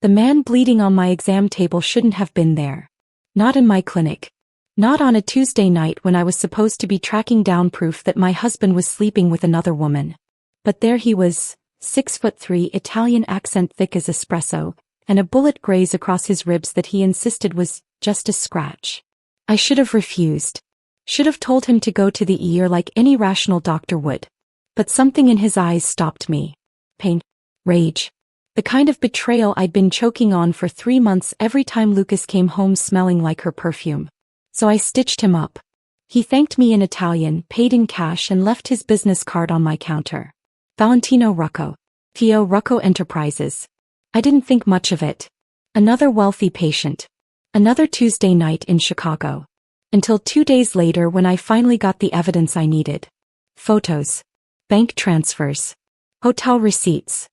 The man bleeding on my exam table shouldn't have been there. Not in my clinic. Not on a Tuesday night when I was supposed to be tracking down proof that my husband was sleeping with another woman. But there he was, 6'3", Italian accent thick as espresso, and a bullet graze across his ribs that he insisted was just a scratch. I should have refused. Should have told him to go to the ER like any rational doctor would. But something in his eyes stopped me. Pain. Rage. The kind of betrayal I'd been choking on for 3 months every time Lucas came home smelling like her perfume. So I stitched him up. He thanked me in Italian, paid in cash and left his business card on my counter. Valentino Rucco. Theo Rucco Enterprises. I didn't think much of it. Another wealthy patient. Another Tuesday night in Chicago. Until 2 days later when I finally got the evidence I needed. Photos. Bank transfers. Hotel receipts.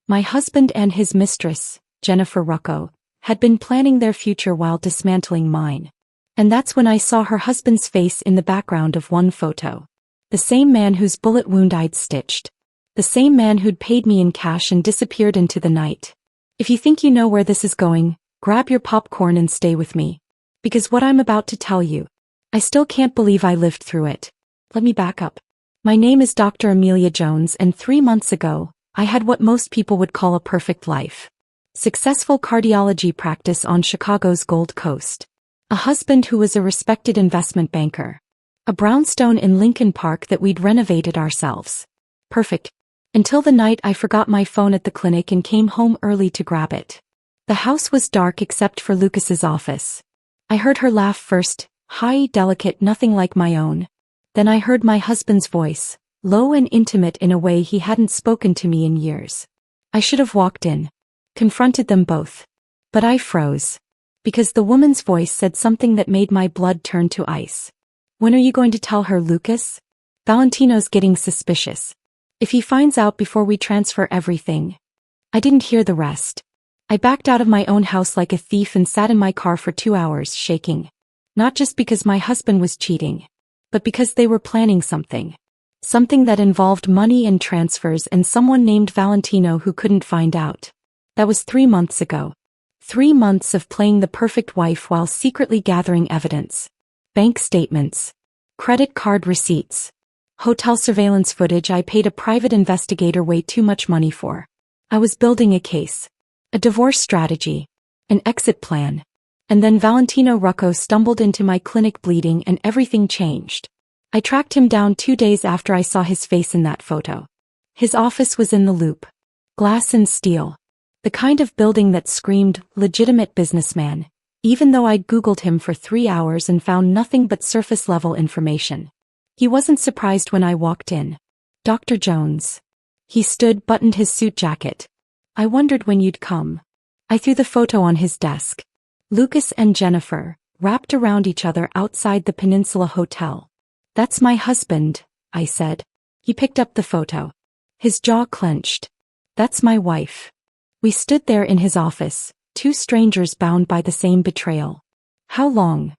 My husband and his mistress, Jennifer Rucco, had been planning their future while dismantling mine. And that's when I saw her husband's face in the background of one photo. The same man whose bullet wound I'd stitched. The same man who'd paid me in cash and disappeared into the night. If you think you know where this is going, grab your popcorn and stay with me. Because what I'm about to tell you, I still can't believe I lived through it. Let me back up. My name is Dr. Amelia Jones, and 3 months ago, I had what most people would call a perfect life. Successful cardiology practice on Chicago's Gold Coast. A husband who was a respected investment banker. A brownstone in Lincoln Park that we'd renovated ourselves. Perfect. Until the night I forgot my phone at the clinic and came home early to grab it. The house was dark except for Lucas's office. I heard her laugh first, high, delicate, nothing like my own. Then I heard my husband's voice. Low and intimate in a way he hadn't spoken to me in years. I should have walked in. Confronted them both. But I froze. Because the woman's voice said something that made my blood turn to ice. When are you going to tell her, Lucas? Valentino's getting suspicious. If he finds out before we transfer everything. I didn't hear the rest. I backed out of my own house like a thief and sat in my car for 2 hours shaking. Not just because my husband was cheating. But because they were planning something. Something that involved money and transfers and someone named Valentino who couldn't find out. That was 3 months ago. 3 months of playing the perfect wife while secretly gathering evidence. Bank statements. Credit card receipts. Hotel surveillance footage I paid a private investigator way too much money for. I was building a case. A divorce strategy. An exit plan. And then Valentino Rucco stumbled into my clinic bleeding and everything changed. I tracked him down 2 days after I saw his face in that photo. His office was in the Loop. Glass and steel. The kind of building that screamed, legitimate businessman, even though I'd Googled him for 3 hours and found nothing but surface-level information. He wasn't surprised when I walked in. Dr. Jones. He stood, buttoned his suit jacket. I wondered when you'd come. I threw the photo on his desk. Lucas and Jennifer, wrapped around each other outside the Peninsula Hotel. That's my husband, I said. He picked up the photo. His jaw clenched. That's my wife. We stood there in his office, 2 strangers bound by the same betrayal. How long?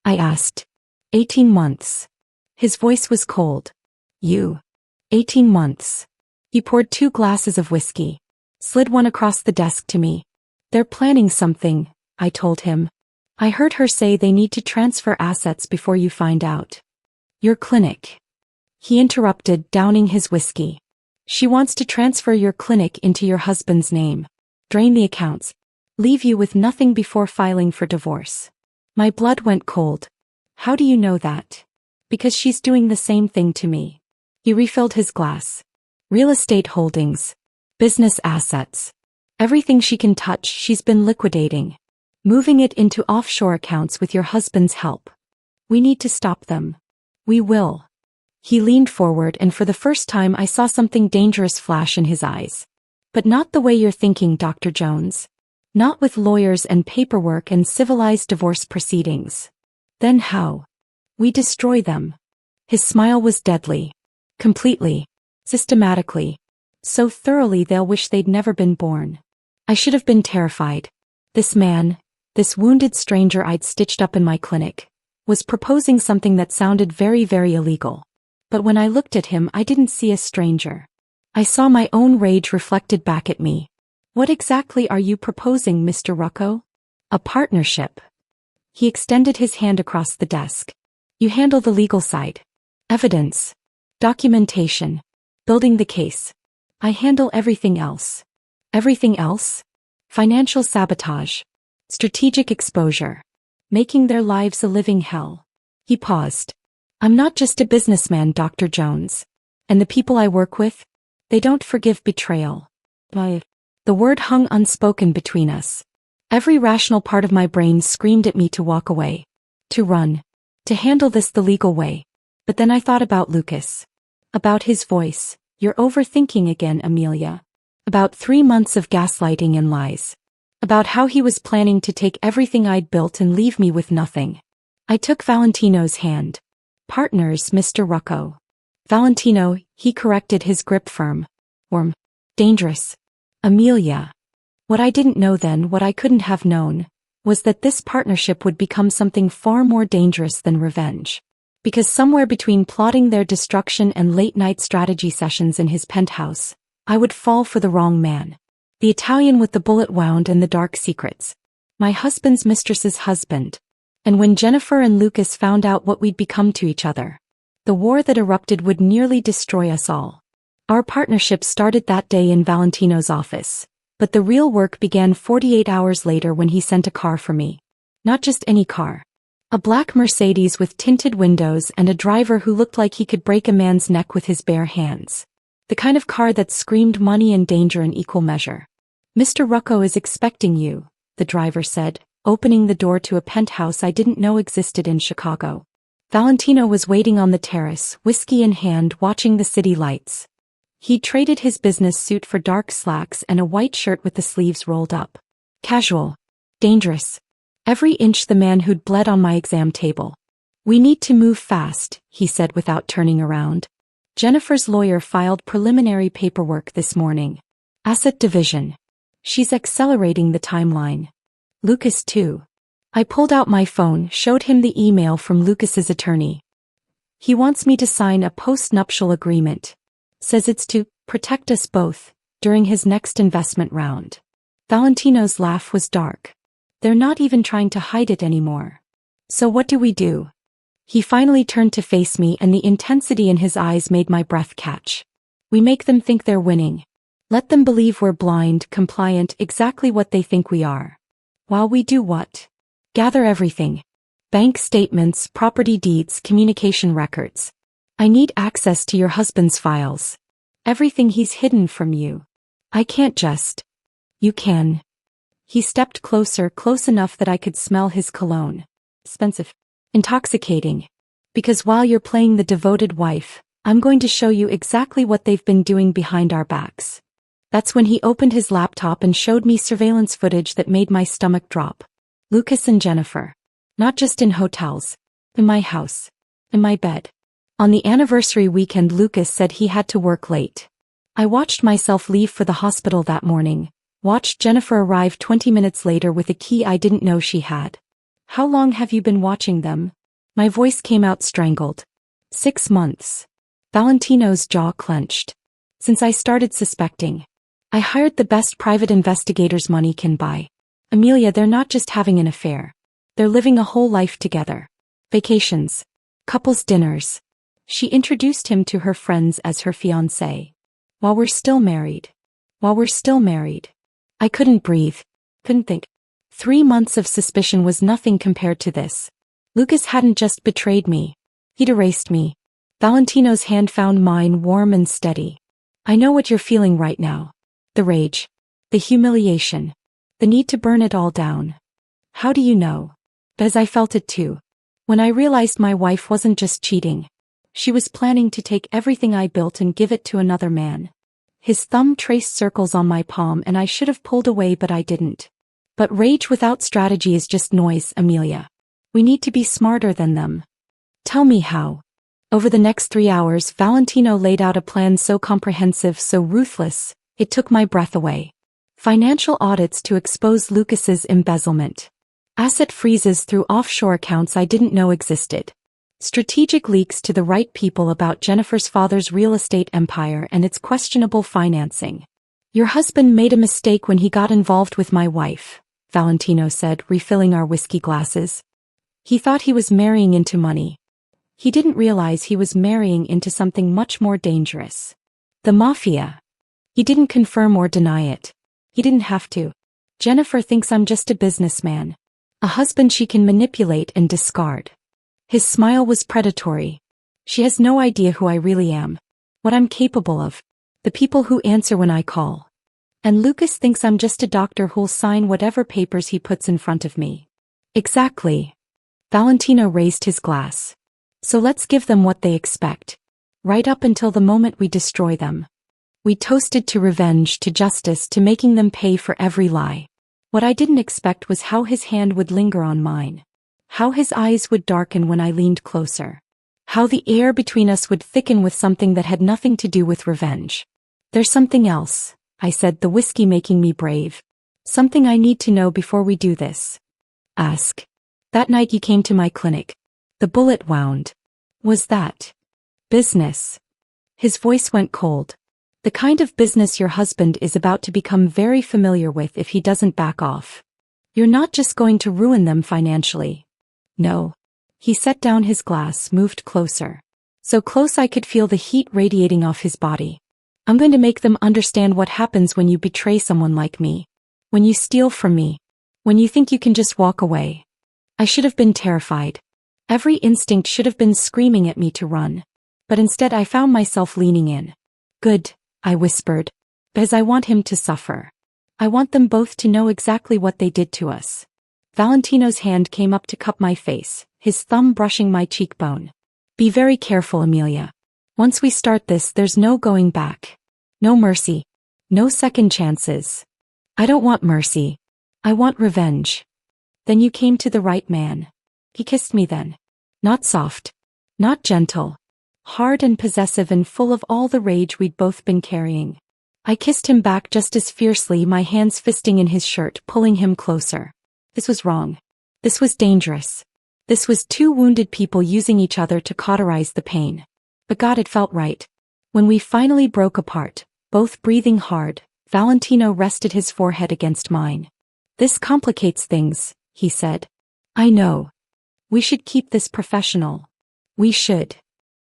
I asked. 18 months. His voice was cold. You. 18 months. He poured 2 glasses of whiskey. Slid one across the desk to me. They're planning something, I told him. I heard her say they need to transfer assets before you find out. Your clinic. He interrupted, downing his whiskey. She wants to transfer your clinic into your husband's name. Drain the accounts. Leave you with nothing before filing for divorce. My blood went cold. How do you know that? Because she's doing the same thing to me. He refilled his glass. Real estate holdings. Business assets. Everything she can touch she's been liquidating. Moving it into offshore accounts with your husband's help. We need to stop them. We will. He leaned forward and for the first time I saw something dangerous flash in his eyes. But not the way you're thinking, Dr. Jones. Not with lawyers and paperwork and civilized divorce proceedings. Then how? We destroy them. His smile was deadly. Completely. Systematically. So thoroughly they'll wish they'd never been born. I should have been terrified. This man, this wounded stranger I'd stitched up in my clinic, was proposing something that sounded very, very illegal. But when I looked at him I didn't see a stranger. I saw my own rage reflected back at me. What exactly are you proposing, Mr. Rucko? A partnership. He extended his hand across the desk. You handle the legal side. Evidence. Documentation. Building the case. I handle everything else. Everything else? Financial sabotage. Strategic exposure. Making their lives a living hell. He paused. I'm not just a businessman, Dr. Jones. And the people I work with? They don't forgive betrayal. The word hung unspoken between us. Every rational part of my brain screamed at me to walk away. To run. To handle this the legal way. But then I thought about Lucas. About his voice. You're overthinking again, Amelia. About 3 months of gaslighting and lies. About how he was planning to take everything I'd built and leave me with nothing. I took Valentino's hand. Partners, Mr. Rucko. Valentino, he corrected, his grip firm. Warm. Dangerous. Amelia. What I didn't know then, what I couldn't have known, was that this partnership would become something far more dangerous than revenge. Because somewhere between plotting their destruction and late-night strategy sessions in his penthouse, I would fall for the wrong man. The Italian with the bullet wound and the dark secrets. My husband's mistress's husband. And when Jennifer and Lucas found out what we'd become to each other, the war that erupted would nearly destroy us all. Our partnership started that day in Valentino's office, but the real work began 48 hours later when he sent a car for me. Not just any car. A black Mercedes with tinted windows and a driver who looked like he could break a man's neck with his bare hands. The kind of car that screamed money and danger in equal measure. Mr. Rucko is expecting you, the driver said, opening the door to a penthouse I didn't know existed in Chicago. Valentino was waiting on the terrace, whiskey in hand, watching the city lights. He traded his business suit for dark slacks and a white shirt with the sleeves rolled up. Casual. Dangerous. Every inch the man who'd bled on my exam table. We need to move fast, he said without turning around. Jennifer's lawyer filed preliminary paperwork this morning. Asset division. She's accelerating the timeline. Lucas too. I pulled out my phone, showed him the email from Lucas's attorney. He wants me to sign a post-nuptial agreement. Says it's to protect us both during his next investment round. Valentino's laugh was dark. They're not even trying to hide it anymore. So what do we do? He finally turned to face me and the intensity in his eyes made my breath catch. We make them think they're winning. Let them believe we're blind, compliant, exactly what they think we are. While we do what? Gather everything. Bank statements, property deeds, communication records. I need access to your husband's files. Everything he's hidden from you. I can't just. You can. He stepped closer, close enough that I could smell his cologne. Expensive. Intoxicating. Because while you're playing the devoted wife, I'm going to show you exactly what they've been doing behind our backs. That's when he opened his laptop and showed me surveillance footage that made my stomach drop. Lucas and Jennifer. Not just in hotels. In my house. In my bed. On the anniversary weekend, Lucas said he had to work late. I watched myself leave for the hospital that morning. Watched Jennifer arrive 20 minutes later with a key I didn't know she had. How long have you been watching them? My voice came out strangled. 6 months. Valentino's jaw clenched. Since I started suspecting. I hired the best private investigators money can buy. Amelia, they're not just having an affair. They're living a whole life together. Vacations. Couples dinners. She introduced him to her friends as her fiancé. While we're still married. While we're still married. I couldn't breathe. Couldn't think. 3 months of suspicion was nothing compared to this. Lucas hadn't just betrayed me. He'd erased me. Valentino's hand found mine warm and steady. I know what you're feeling right now. The rage. The humiliation. The need to burn it all down. How do you know? Because I felt it too. When I realized my wife wasn't just cheating. She was planning to take everything I built and give it to another man. His thumb traced circles on my palm and I should have pulled away but I didn't. But rage without strategy is just noise, Amelia. We need to be smarter than them. Tell me how. Over the next 3 hours, Valentino laid out a plan so comprehensive, so ruthless, it took my breath away. Financial audits to expose Lucas's embezzlement. Asset freezes through offshore accounts I didn't know existed. Strategic leaks to the right people about Jennifer's father's real estate empire and its questionable financing. Your husband made a mistake when he got involved with my wife, Valentino said, refilling our whiskey glasses. He thought he was marrying into money. He didn't realize he was marrying into something much more dangerous. The mafia. He didn't confirm or deny it. He didn't have to. Jennifer thinks I'm just a businessman. A husband she can manipulate and discard. His smile was predatory. She has no idea who I really am. What I'm capable of. The people who answer when I call. And Lucas thinks I'm just a doctor who'll sign whatever papers he puts in front of me. Exactly. Valentino raised his glass. So let's give them what they expect. Right up until the moment we destroy them. We toasted to revenge, to justice, to making them pay for every lie. What I didn't expect was how his hand would linger on mine. How his eyes would darken when I leaned closer. How the air between us would thicken with something that had nothing to do with revenge. There's something else, I said, the whiskey making me brave. Something I need to know before we do this. Ask. That night you came to my clinic. The bullet wound. Was that business? His voice went cold. The kind of business your husband is about to become very familiar with if he doesn't back off. You're not just going to ruin them financially. No. He set down his glass, moved closer. So close I could feel the heat radiating off his body. I'm going to make them understand what happens when you betray someone like me. When you steal from me. When you think you can just walk away. I should have been terrified. Every instinct should have been screaming at me to run. But instead I found myself leaning in. Good, I whispered. Because I want him to suffer. I want them both to know exactly what they did to us. Valentino's hand came up to cup my face, his thumb brushing my cheekbone. Be very careful, Amelia. Once we start this, there's no going back. No mercy. No second chances. I don't want mercy. I want revenge. Then you came to the right man. He kissed me then. Not soft. Not gentle. Hard and possessive and full of all the rage we'd both been carrying. I kissed him back just as fiercely, my hands fisting in his shirt, pulling him closer. This was wrong. This was dangerous. This was two wounded people using each other to cauterize the pain. But God, it felt right. When we finally broke apart, both breathing hard, Valentino rested his forehead against mine. This complicates things, he said. I know. We should keep this professional. We should.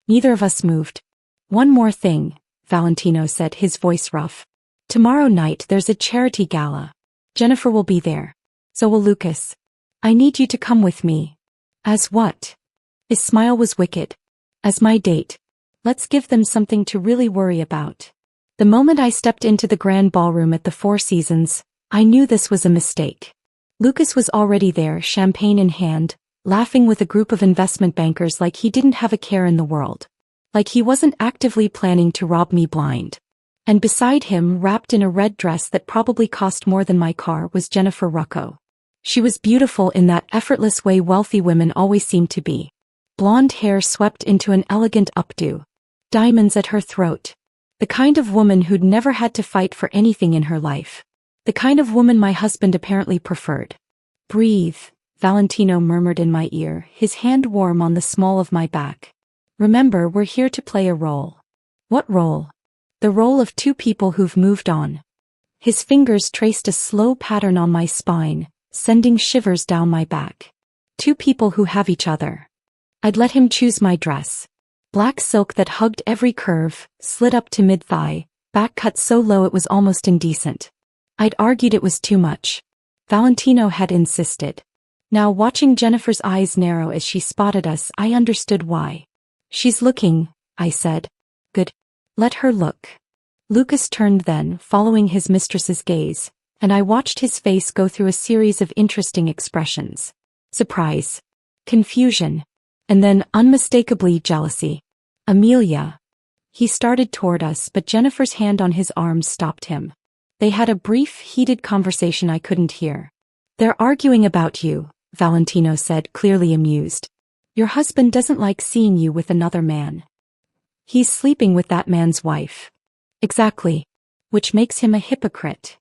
Neither of us moved. One more thing, Valentino said, his voice rough. Tomorrow night there's a charity gala. Jennifer will be there. So will Lucas. I need you to come with me. As what? His smile was wicked. As my date. Let's give them something to really worry about. The moment I stepped into the grand ballroom at the Four Seasons, I knew this was a mistake. Lucas was already there, champagne in hand, laughing with a group of investment bankers like he didn't have a care in the world. Like he wasn't actively planning to rob me blind. And beside him, wrapped in a red dress that probably cost more than my car, was Jennifer Rucco. She was beautiful in that effortless way wealthy women always seem to be. Blonde hair swept into an elegant updo. Diamonds at her throat. The kind of woman who'd never had to fight for anything in her life. The kind of woman my husband apparently preferred. Breathe, Valentino murmured in my ear, his hand warm on the small of my back. Remember, we're here to play a role. What role? The role of two people who've moved on. His fingers traced a slow pattern on my spine, sending shivers down my back. Two people who have each other. I'd let him choose my dress. Black silk that hugged every curve, slid up to mid-thigh, back cut so low it was almost indecent. I'd argued it was too much. Valentino had insisted. Now, watching Jennifer's eyes narrow as she spotted us, I understood why. She's looking, I said. Good. Let her look. Lucas turned then, following his mistress's gaze, and I watched his face go through a series of interesting expressions. Surprise. Confusion. And then, unmistakably, jealousy. Amelia. He started toward us, but Jennifer's hand on his arm stopped him. They had a brief, heated conversation I couldn't hear. They're arguing about you, Valentino said, clearly amused. Your husband doesn't like seeing you with another man. He's sleeping with that man's wife. Exactly. Which makes him a hypocrite.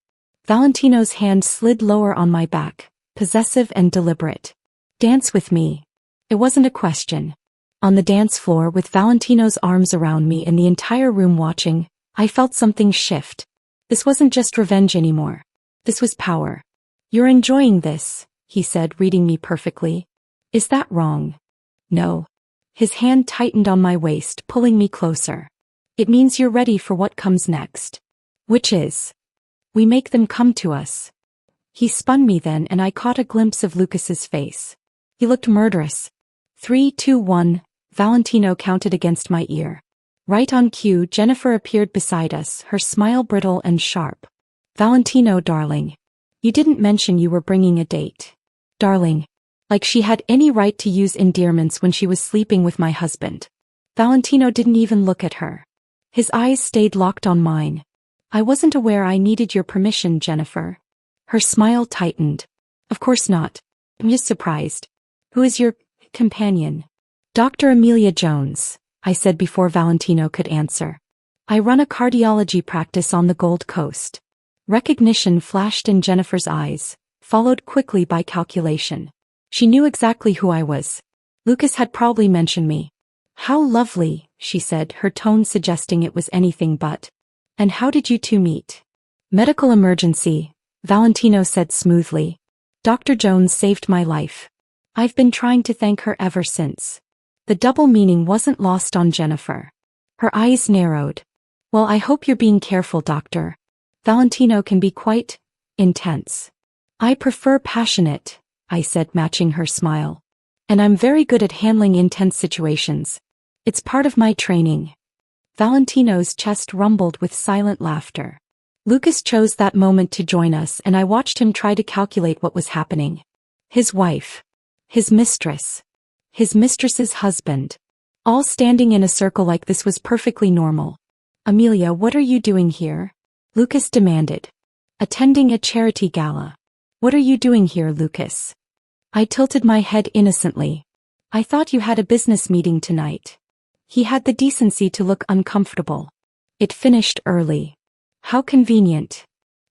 Valentino's hand slid lower on my back, possessive and deliberate. Dance with me. It wasn't a question. On the dance floor with Valentino's arms around me and the entire room watching, I felt something shift. This wasn't just revenge anymore. This was power. You're enjoying this, he said, reading me perfectly. Is that wrong? No. His hand tightened on my waist, pulling me closer. It means you're ready for what comes next. Which is? We make them come to us. He spun me then and I caught a glimpse of Lucas's face. He looked murderous. 3, 2, 1, Valentino counted against my ear. Right on cue, Jennifer appeared beside us, her smile brittle and sharp. Valentino, darling. You didn't mention you were bringing a date. Darling. Like she had any right to use endearments when she was sleeping with my husband. Valentino didn't even look at her. His eyes stayed locked on mine. I wasn't aware I needed your permission, Jennifer. Her smile tightened. Of course not. I'm just surprised. Who is your companion? Dr. Amelia Jones, I said before Valentino could answer. I run a cardiology practice on the Gold Coast. Recognition flashed in Jennifer's eyes, followed quickly by calculation. She knew exactly who I was. Lucas had probably mentioned me. How lovely, she said, her tone suggesting it was anything but. And how did you two meet? Medical emergency, Valentino said smoothly. Dr. Jones saved my life. I've been trying to thank her ever since. The double meaning wasn't lost on Jennifer. Her eyes narrowed. Well, I hope you're being careful, doctor. Valentino can be quite intense. I prefer passionate, I said, matching her smile. And I'm very good at handling intense situations. It's part of my training. Valentino's chest rumbled with silent laughter. Lucas chose that moment to join us and I watched him try to calculate what was happening. His wife. His mistress. His mistress's husband. All standing in a circle like this was perfectly normal. Amelia, what are you doing here? Lucas demanded. Attending a charity gala. What are you doing here, Lucas? I tilted my head innocently. I thought you had a business meeting tonight. He had the decency to look uncomfortable. It finished early. How convenient.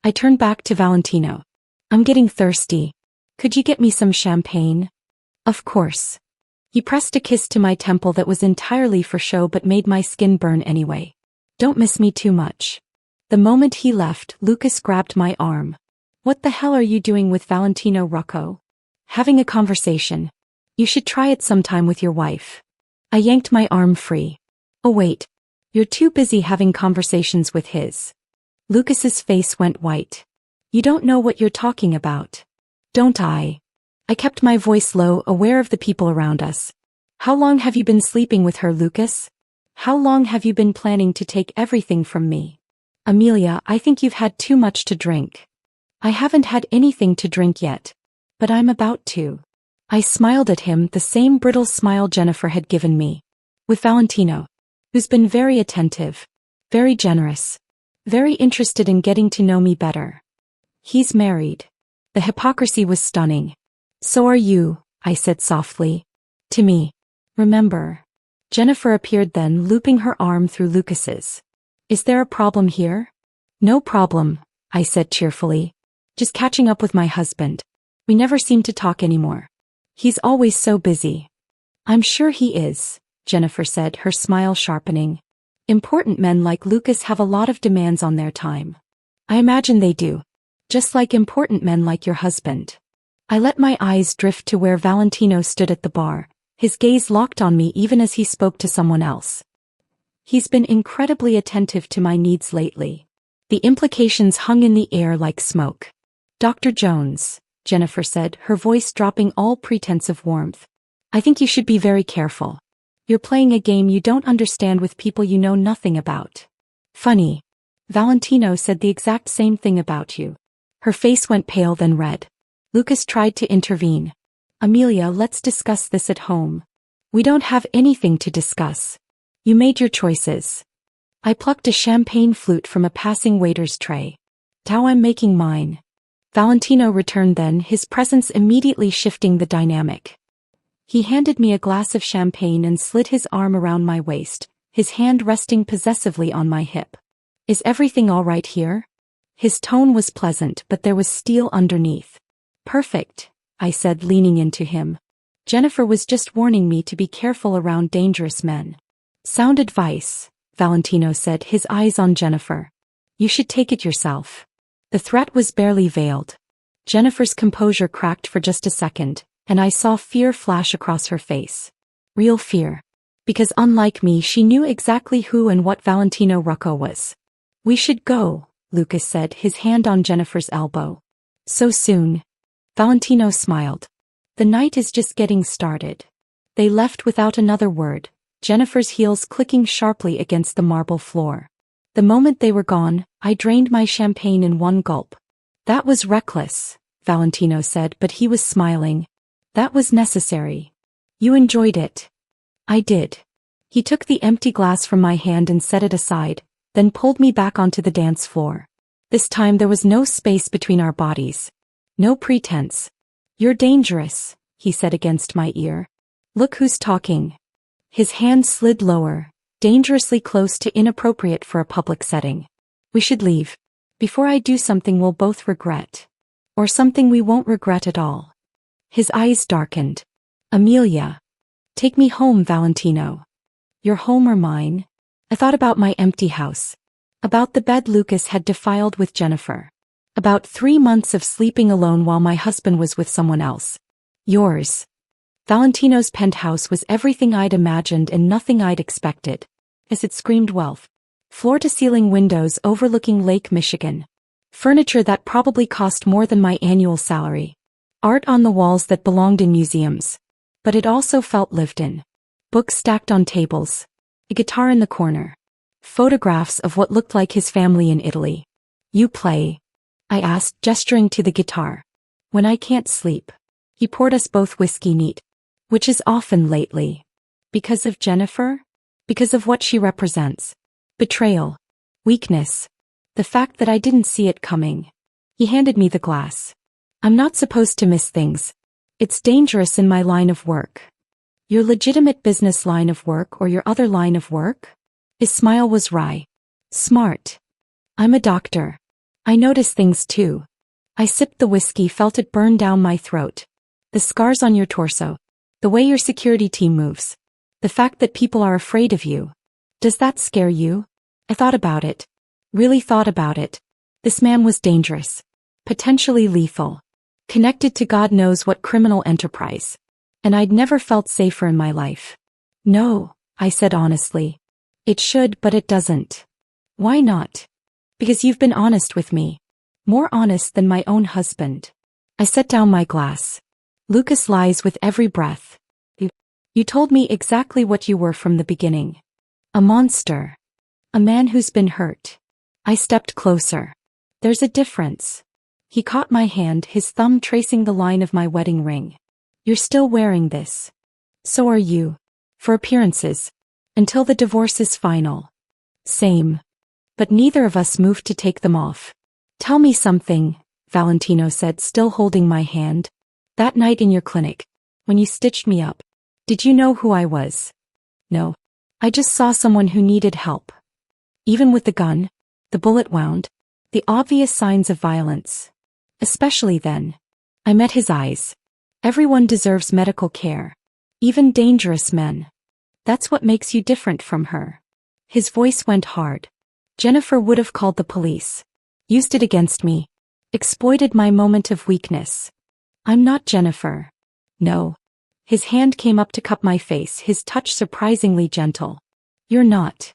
I turned back to Valentino. I'm getting thirsty. Could you get me some champagne? Of course. He pressed a kiss to my temple that was entirely for show but made my skin burn anyway. Don't miss me too much. The moment he left, Lucas grabbed my arm. What the hell are you doing with Valentino Rocco? Having a conversation. You should try it sometime with your wife. I yanked my arm free. Oh wait. You're too busy having conversations with his. Lucas's face went white. You don't know what you're talking about. Don't I? I kept my voice low, aware of the people around us. How long have you been sleeping with her, Lucas? How long have you been planning to take everything from me? Amelia, I think you've had too much to drink. I haven't had anything to drink yet. But I'm about to. I smiled at him, the same brittle smile Jennifer had given me. With Valentino. Who's been very attentive. Very generous. Very interested in getting to know me better. He's married. The hypocrisy was stunning. So are you, I said softly. To me. Remember. Jennifer appeared then, looping her arm through Lucas's. Is there a problem here? No problem, I said cheerfully. Just catching up with my husband. We never seem to talk anymore. He's always so busy. I'm sure he is, Jennifer said, her smile sharpening. Important men like Lucas have a lot of demands on their time. I imagine they do. Just like important men like your husband. I let my eyes drift to where Valentino stood at the bar, his gaze locked on me even as he spoke to someone else. He's been incredibly attentive to my needs lately. The implications hung in the air like smoke. Dr. Jones, Jennifer said, her voice dropping all pretense of warmth. I think you should be very careful. You're playing a game you don't understand with people you know nothing about. Funny. Valentino said the exact same thing about you. Her face went pale then red. Lucas tried to intervene. Amelia, let's discuss this at home. We don't have anything to discuss. You made your choices. I plucked a champagne flute from a passing waiter's tray. Now I'm making mine. Valentino returned then, his presence immediately shifting the dynamic. He handed me a glass of champagne and slid his arm around my waist, his hand resting possessively on my hip. Is everything all right here? His tone was pleasant, but there was steel underneath. Perfect, I said, leaning into him. Jennifer was just warning me to be careful around dangerous men. Sound advice, Valentino said, his eyes on Jennifer. You should take it yourself. The threat was barely veiled. Jennifer's composure cracked for just a second, and I saw fear flash across her face. Real fear. Because unlike me, she knew exactly who and what Valentino Rucco was. We should go, Lucas said, his hand on Jennifer's elbow. So soon? Valentino smiled. The night is just getting started. They left without another word, Jennifer's heels clicking sharply against the marble floor. The moment they were gone, I drained my champagne in one gulp. That was reckless, Valentino said, but he was smiling. That was necessary. You enjoyed it. I did. He took the empty glass from my hand and set it aside, then pulled me back onto the dance floor. This time there was no space between our bodies. No pretense. You're dangerous, he said against my ear. Look who's talking. His hand slid lower, dangerously close to inappropriate for a public setting. We should leave. Before I do something we'll both regret. Or something we won't regret at all. His eyes darkened. Amelia. Take me home, Valentino. Your home or mine? I thought about my empty house. About the bed Lucas had defiled with Jennifer. About 3 months of sleeping alone while my husband was with someone else. Yours. Valentino's penthouse was everything I'd imagined and nothing I'd expected. As it screamed wealth. Floor-to-ceiling windows overlooking Lake Michigan. Furniture that probably cost more than my annual salary. Art on the walls that belonged in museums. But it also felt lived in. Books stacked on tables. A guitar in the corner. Photographs of what looked like his family in Italy. You play? I asked, gesturing to the guitar. When I can't sleep. He poured us both whiskey neat. Which is often lately. Because of Jennifer? Because of what she represents. Betrayal. Weakness. The fact that I didn't see it coming. He handed me the glass. I'm not supposed to miss things. It's dangerous in my line of work. Your legitimate business line of work or your other line of work? His smile was wry. Smart. I'm a doctor. I notice things too. I sipped the whiskey, felt it burn down my throat. The scars on your torso. The way your security team moves. The fact that people are afraid of you. Does that scare you? I thought about it. Really thought about it. This man was dangerous. Potentially lethal. Connected to God knows what criminal enterprise. And I'd never felt safer in my life. No, I said honestly. It should, but it doesn't. Why not? Because you've been honest with me. More honest than my own husband. I set down my glass. Lucas lies with every breath. You told me exactly what you were from the beginning. A monster. A man who's been hurt. I stepped closer. There's a difference. He caught my hand, his thumb tracing the line of my wedding ring. You're still wearing this. So are you. For appearances. Until the divorce is final. Same. But neither of us moved to take them off. Tell me something, Valentino said, still holding my hand. That night in your clinic, when you stitched me up, did you know who I was? No. I just saw someone who needed help. Even with the gun, the bullet wound, the obvious signs of violence. Especially then. I met his eyes. Everyone deserves medical care. Even dangerous men. That's what makes you different from her. His voice went hard. Jennifer would have called the police. Used it against me. Exploited my moment of weakness. I'm not Jennifer. No. His hand came up to cup my face, his touch surprisingly gentle. You're not.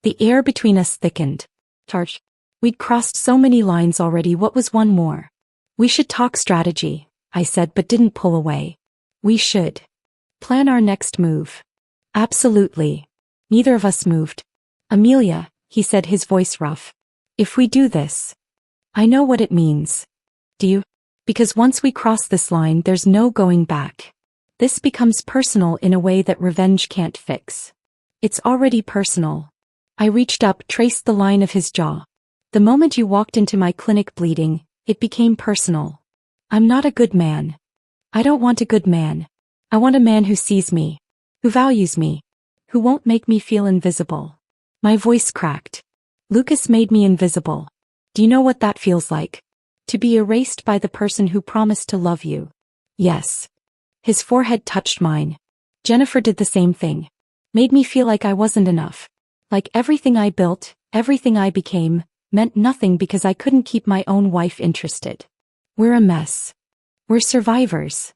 The air between us thickened. Tarsh. We'd crossed so many lines already, what was one more? We should talk strategy, I said, but didn't pull away. We should. Plan our next move. Absolutely. Neither of us moved. Amelia, he said, his voice rough. If we do this. I know what it means. Do you? Because once we cross this line, there's no going back. This becomes personal in a way that revenge can't fix. It's already personal. I reached up, traced the line of his jaw. The moment you walked into my clinic bleeding, it became personal. I'm not a good man. I don't want a good man. I want a man who sees me. Who values me. Who won't make me feel invisible. My voice cracked. Lucas made me invisible. Do you know what that feels like? To be erased by the person who promised to love you. Yes. His forehead touched mine. Jennifer did the same thing. Made me feel like I wasn't enough. Like everything I built, everything I became, meant nothing because I couldn't keep my own wife interested. We're a mess. We're survivors.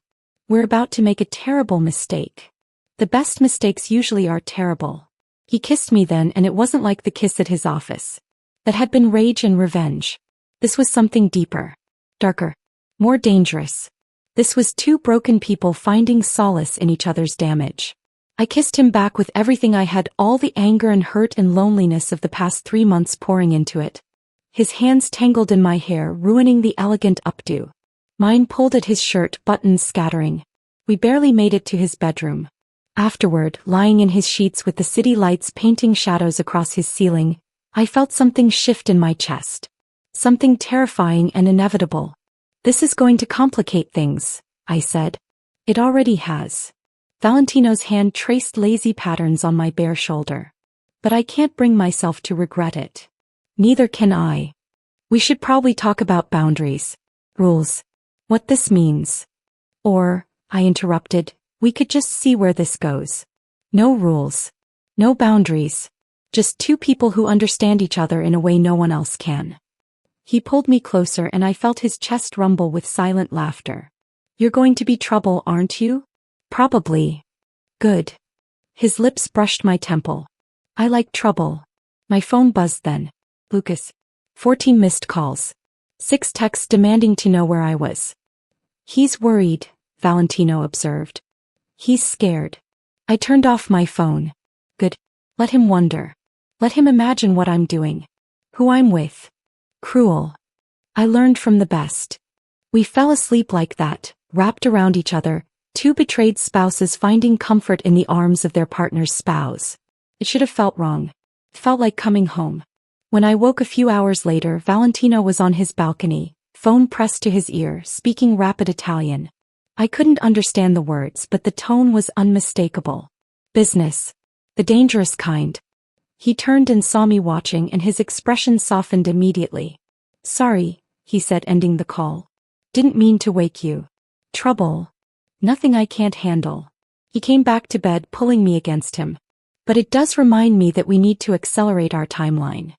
We're about to make a terrible mistake. The best mistakes usually are terrible. He kissed me then, and it wasn't like the kiss at his office. That had been rage and revenge. This was something deeper, darker, more dangerous. This was two broken people finding solace in each other's damage. I kissed him back with everything I had, all the anger and hurt and loneliness of the past 3 months pouring into it. His hands tangled in my hair, ruining the elegant updo. Mine pulled at his shirt, buttons scattering. We barely made it to his bedroom. Afterward, lying in his sheets with the city lights painting shadows across his ceiling, I felt something shift in my chest. Something terrifying and inevitable. This is going to complicate things, I said. It already has. Valentino's hand traced lazy patterns on my bare shoulder. But I can't bring myself to regret it. Neither can I. We should probably talk about boundaries, rules, what this means. Or, I interrupted, we could just see where this goes. No rules. No boundaries. Just two people who understand each other in a way no one else can. He pulled me closer and I felt his chest rumble with silent laughter. You're going to be trouble, aren't you? Probably. Good. His lips brushed my temple. I like trouble. My phone buzzed then. Lucas. 14 missed calls. 6 texts demanding to know where I was. He's worried, Valentino observed. He's scared. I turned off my phone. Good. Let him wonder. Let him imagine what I'm doing. Who I'm with. Cruel. I learned from the best. We fell asleep like that, wrapped around each other, two betrayed spouses finding comfort in the arms of their partner's spouse. It should have felt wrong. It felt like coming home. When I woke a few hours later, Valentino was on his balcony, phone pressed to his ear, speaking rapid Italian. I couldn't understand the words, but the tone was unmistakable. Business. The dangerous kind. He turned and saw me watching, and his expression softened immediately. Sorry, he said, ending the call. Didn't mean to wake you. Trouble. Nothing I can't handle. He came back to bed, pulling me against him. But it does remind me that we need to accelerate our timeline.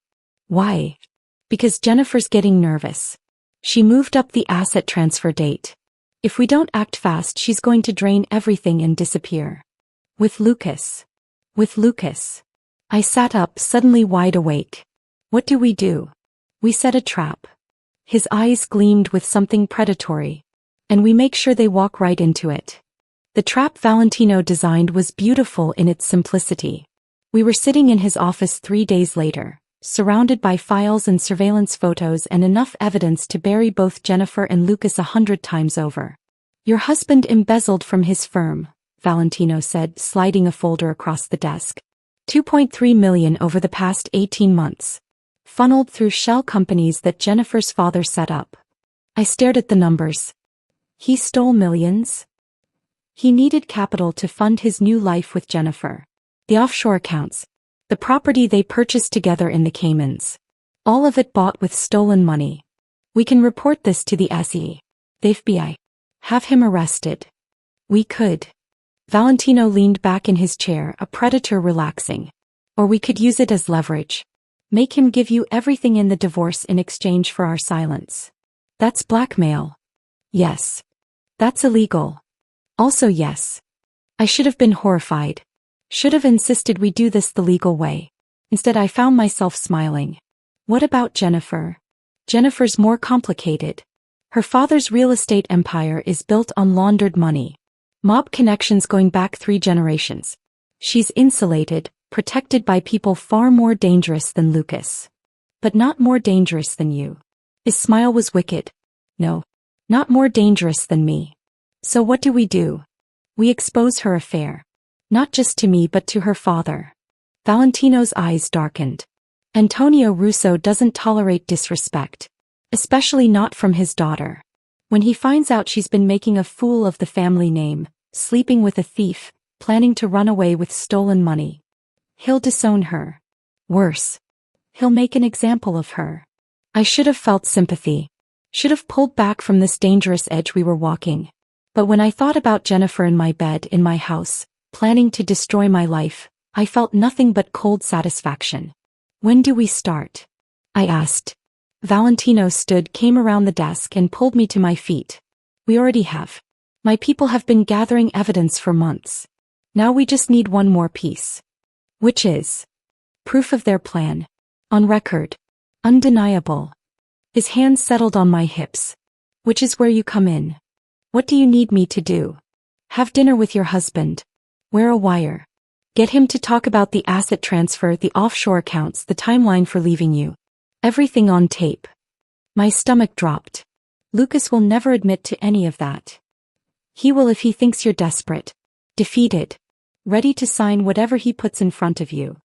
Why? Because Jennifer's getting nervous. She moved up the asset transfer date. If we don't act fast, she's going to drain everything and disappear. With Lucas. With Lucas. I sat up, suddenly wide awake. What do? We set a trap. His eyes gleamed with something predatory. And we make sure they walk right into it. The trap Valentino designed was beautiful in its simplicity. We were sitting in his office 3 days later, surrounded by files and surveillance photos and enough evidence to bury both Jennifer and Lucas 100 times over. Your husband embezzled from his firm, Valentino said, sliding a folder across the desk. 2.3 million over the past 18 months. Funneled through shell companies that Jennifer's father set up. I stared at the numbers. He stole millions? He needed capital to fund his new life with Jennifer. The offshore accounts. The property they purchased together in the Caymans. All of it bought with stolen money. We can report this to the SE. The FBI. Have him arrested. We could. Valentino leaned back in his chair, a predator relaxing. Or we could use it as leverage. Make him give you everything in the divorce in exchange for our silence. That's blackmail. Yes. That's illegal. Also yes. I should have been horrified. Should have insisted we do this the legal way. Instead I found myself smiling. What about Jennifer? Jennifer's more complicated. Her father's real estate empire is built on laundered money. Mob connections going back 3 generations. She's insulated, protected by people far more dangerous than Lucas. But not more dangerous than you. His smile was wicked. No. Not more dangerous than me. So what do? We expose her affair. Not just to me but to her father. Valentino's eyes darkened. Antonio Russo doesn't tolerate disrespect. Especially not from his daughter. When he finds out she's been making a fool of the family name, sleeping with a thief, planning to run away with stolen money. He'll disown her. Worse. He'll make an example of her. I should have felt sympathy. Should have pulled back from this dangerous edge we were walking. But when I thought about Jennifer in my bed in my house, planning to destroy my life, I felt nothing but cold satisfaction. When do we start? I asked. Valentino came around the desk and pulled me to my feet. We already have. My people have been gathering evidence for months. Now we just need one more piece. Which is proof of their plan. On record. Undeniable. His hands settled on my hips. Which is where you come in. What do you need me to do? Have dinner with your husband. Wear a wire. Get him to talk about the asset transfer, the offshore accounts, the timeline for leaving you. Everything on tape. My stomach dropped. Lucas will never admit to any of that. He will if he thinks you're desperate. Defeated. Ready to sign whatever he puts in front of you.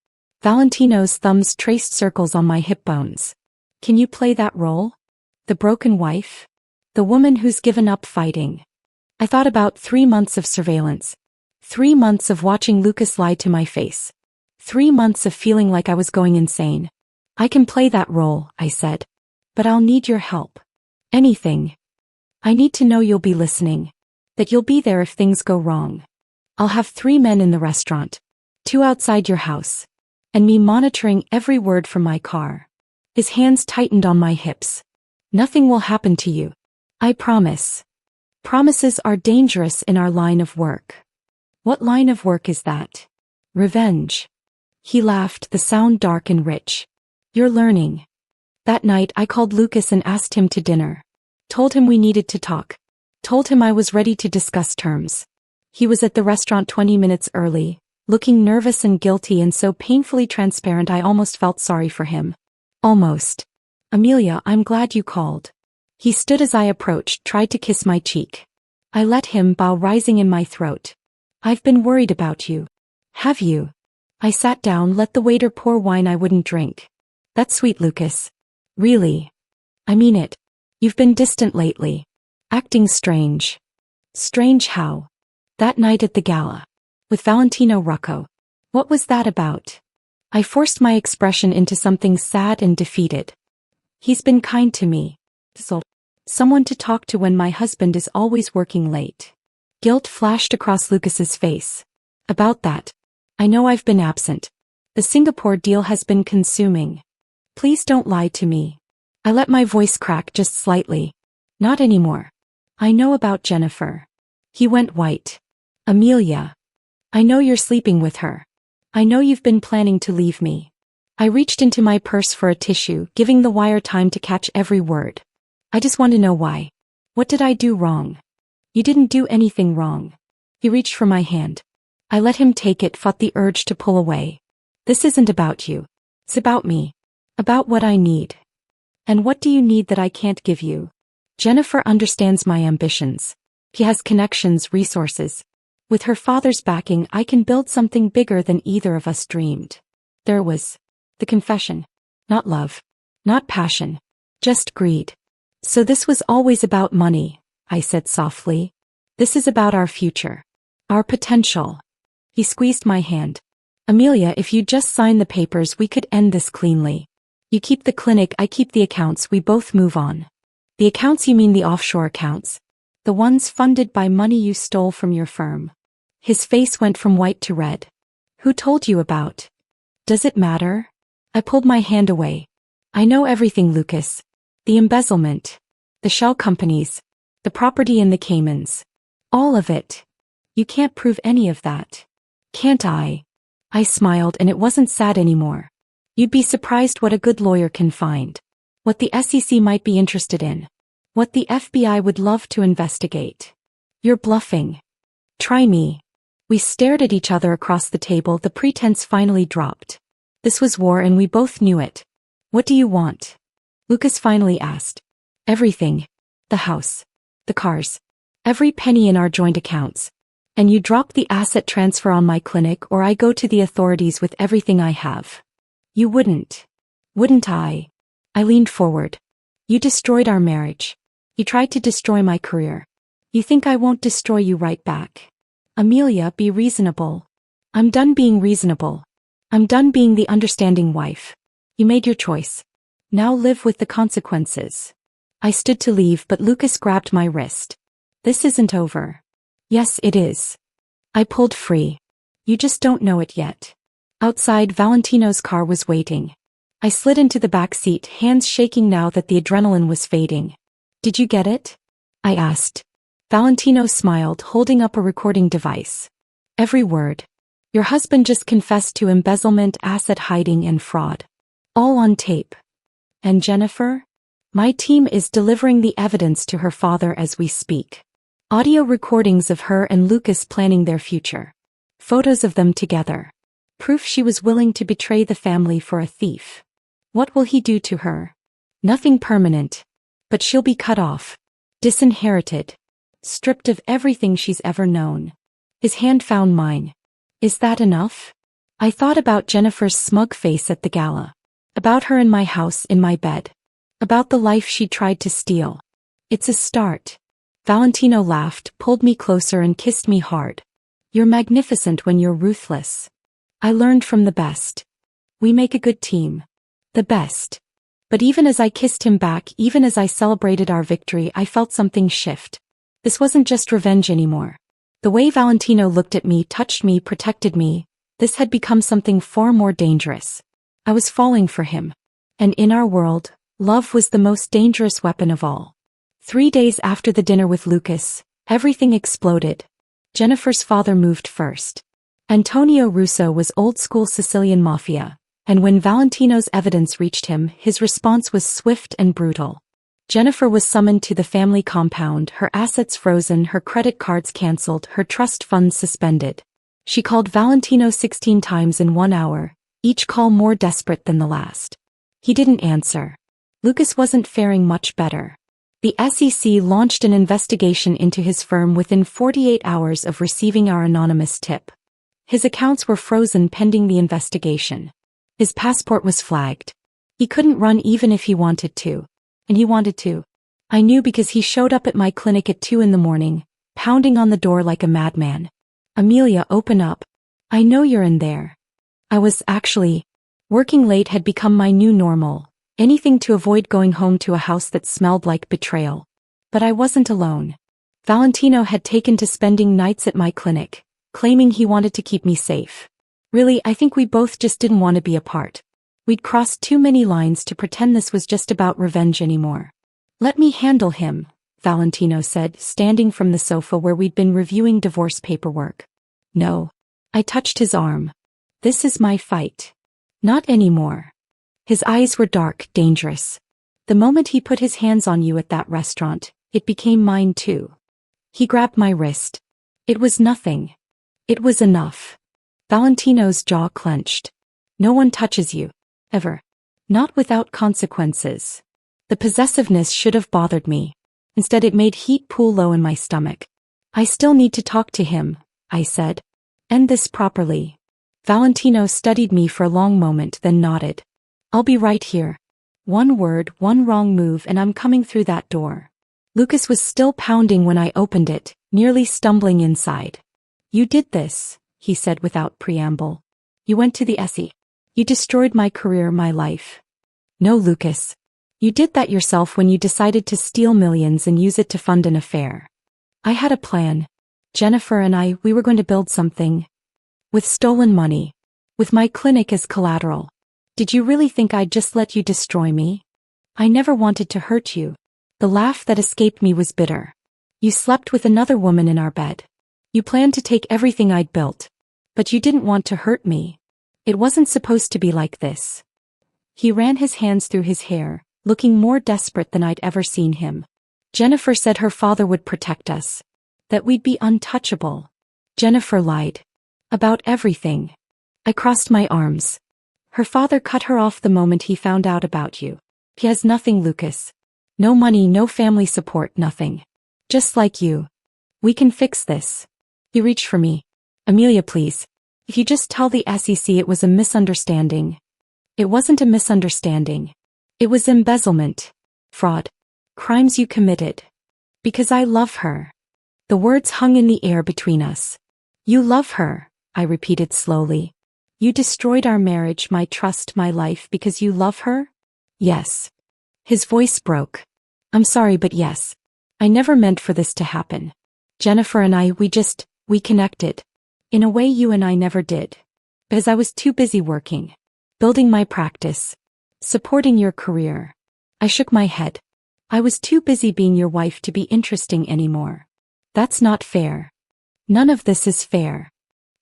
Valentino's thumbs traced circles on my hip bones. Can you play that role? The broken wife? The woman who's given up fighting. I thought about 3 months of surveillance. 3 months of watching Lucas lie to my face. 3 months of feeling like I was going insane. I can play that role, I said. But I'll need your help. Anything. I need to know you'll be listening. That you'll be there if things go wrong. I'll have 3 men in the restaurant. 2 outside your house. And me monitoring every word from my car. His hands tightened on my hips. Nothing will happen to you. I promise. Promises are dangerous in our line of work. What line of work is that? Revenge. He laughed, the sound dark and rich. You're learning. That night I called Lucas and asked him to dinner. Told him we needed to talk. Told him I was ready to discuss terms. He was at the restaurant 20 minutes early, looking nervous and guilty and so painfully transparent I almost felt sorry for him. Almost. Amelia, I'm glad you called. He stood as I approached, tried to kiss my cheek. I let him, bow rising in my throat. I've been worried about you. Have you? I sat down, let the waiter pour wine I wouldn't drink. That's sweet, Lucas. Really? I mean it. You've been distant lately. Acting strange. Strange how? That night at the gala. With Valentino Rocco. What was that about? I forced my expression into something sad and defeated. He's been kind to me. Someone to talk to when my husband is always working late. Guilt flashed across Lucas's face. About that. I know I've been absent. The Singapore deal has been consuming. Please don't lie to me. I let my voice crack just slightly. Not anymore. I know about Jennifer. He went white. Amelia. I know you're sleeping with her. I know you've been planning to leave me. I reached into my purse for a tissue, giving the wire time to catch every word. I just want to know why. What did I do wrong? You didn't do anything wrong. He reached for my hand. I let him take it, fought the urge to pull away. This isn't about you. It's about me. About what I need. And what do you need that I can't give you? Jennifer understands my ambitions. She has connections, resources. With her father's backing, I can build something bigger than either of us dreamed. There was the confession. Not love. Not passion. Just greed. So this was always about money, I said softly. This is about our future. Our potential. He squeezed my hand. Amelia, if you just sign the papers, we could end this cleanly. You keep the clinic, I keep the accounts, we both move on. The accounts, you mean the offshore accounts? The ones funded by money you stole from your firm. His face went from white to red. Who told you about? Does it matter? I pulled my hand away. I know everything, Lucas. The embezzlement. The shell companies. The property in the Caymans. All of it. You can't prove any of that. Can't I? I smiled, and it wasn't sad anymore. You'd be surprised what a good lawyer can find. What the SEC might be interested in. What the FBI would love to investigate. You're bluffing. Try me. We stared at each other across the table. The pretense finally dropped. This was war and we both knew it. What do you want? Lucas finally asked. Everything. The house. The cars. Every penny in our joint accounts. And you drop the asset transfer on my clinic, or I go to the authorities with everything I have. You wouldn't. Wouldn't I? I leaned forward. You destroyed our marriage. You tried to destroy my career. You think I won't destroy you right back? Amelia, be reasonable. I'm done being reasonable. I'm done being the understanding wife. You made your choice. Now live with the consequences. I stood to leave, but Lucas grabbed my wrist. This isn't over. Yes, it is. I pulled free. You just don't know it yet. Outside, Valentino's car was waiting. I slid into the back seat, hands shaking now that the adrenaline was fading. Did you get it? I asked. Valentino smiled, holding up a recording device. Every word. Your husband just confessed to embezzlement, asset hiding, and fraud. All on tape. And Jennifer? My team is delivering the evidence to her father as we speak. Audio recordings of her and Lucas planning their future. Photos of them together. Proof she was willing to betray the family for a thief. What will he do to her? Nothing permanent. But she'll be cut off. Disinherited. Stripped of everything she's ever known. His hand found mine. Is that enough? I thought about Jennifer's smug face at the gala. About her in my house, in my bed. About the life she tried to steal. It's a start. Valentino laughed, pulled me closer and kissed me hard. You're magnificent when you're ruthless. I learned from the best. We make a good team. The best. But even as I kissed him back, even as I celebrated our victory, I felt something shift. This wasn't just revenge anymore. The way Valentino looked at me, touched me, protected me, this had become something far more dangerous. I was falling for him. And in our world, love was the most dangerous weapon of all. 3 days after the dinner with Lucas, everything exploded. Jennifer's father moved first. Antonio Russo was old-school Sicilian mafia, and when Valentino's evidence reached him, his response was swift and brutal. Jennifer was summoned to the family compound, her assets frozen, her credit cards cancelled, her trust funds suspended. She called Valentino 16 times in 1 hour, each call more desperate than the last. He didn't answer. Lucas wasn't faring much better. The SEC launched an investigation into his firm within 48 hours of receiving our anonymous tip. His accounts were frozen pending the investigation. His passport was flagged. He couldn't run even if he wanted to. And he wanted to. I knew because he showed up at my clinic at 2 in the morning, pounding on the door like a madman. Amelia, open up. I know you're in there. I was actually. Working late had become my new normal. Anything to avoid going home to a house that smelled like betrayal. But I wasn't alone. Valentino had taken to spending nights at my clinic, claiming he wanted to keep me safe. Really, I think we both just didn't want to be apart. We'd crossed too many lines to pretend this was just about revenge anymore. Let me handle him, Valentino said, standing from the sofa where we'd been reviewing divorce paperwork. No. I touched his arm. This is my fight. Not anymore. His eyes were dark, dangerous. The moment he put his hands on you at that restaurant, it became mine too. He grabbed my wrist. It was nothing. It was enough. Valentino's jaw clenched. No one touches you. Ever. Not without consequences. The possessiveness should have bothered me. Instead it made heat pool low in my stomach. I still need to talk to him, I said. End this properly. Valentino studied me for a long moment, then nodded. I'll be right here. One word, one wrong move, and I'm coming through that door. Lucas was still pounding when I opened it, nearly stumbling inside. You did this, he said without preamble. You went to the SEC. You destroyed my career, my life. No, Lucas. You did that yourself when you decided to steal millions and use it to fund an affair. I had a plan. Jennifer and I, we were going to build something. With stolen money. With my clinic as collateral. Did you really think I'd just let you destroy me? I never wanted to hurt you. The laugh that escaped me was bitter. You slept with another woman in our bed. You planned to take everything I'd built. But you didn't want to hurt me. It wasn't supposed to be like this. He ran his hands through his hair, looking more desperate than I'd ever seen him. Jennifer said her father would protect us. That we'd be untouchable. Jennifer lied. About everything. I crossed my arms. Her father cut her off the moment he found out about you. He has nothing, Lucas. No money, no family support, nothing. Just like you. We can fix this. He reached for me. Amelia, please. If you just tell the SEC it was a misunderstanding. It wasn't a misunderstanding. It was embezzlement. Fraud. Crimes you committed. Because I love her. The words hung in the air between us. You love her, I repeated slowly. You destroyed our marriage, my trust, my life because you love her? Yes. His voice broke. I'm sorry, but yes. I never meant for this to happen. Jennifer and I, we connected. In a way you and I never did. Because I was too busy working. Building my practice. Supporting your career. I shook my head. I was too busy being your wife to be interesting anymore. That's not fair. None of this is fair.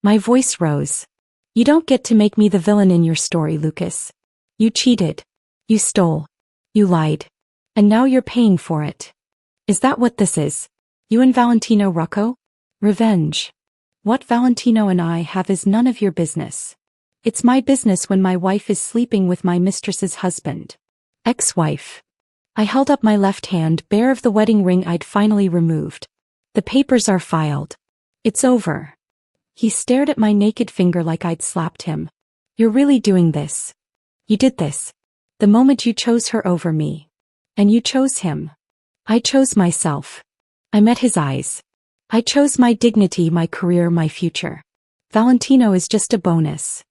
My voice rose. You don't get to make me the villain in your story, Lucas. You cheated. You stole. You lied. And now you're paying for it. Is that what this is? You and Valentino Rocco? Revenge. What Valentino and I have is none of your business. It's my business when my wife is sleeping with my mistress's husband. Ex-wife. I held up my left hand, bare of the wedding ring I'd finally removed. The papers are filed. It's over. He stared at my naked finger like I'd slapped him. You're really doing this. You did this. The moment you chose her over me. And you chose him. I chose myself. I met his eyes. I chose my dignity, my career, my future. Valentino is just a bonus.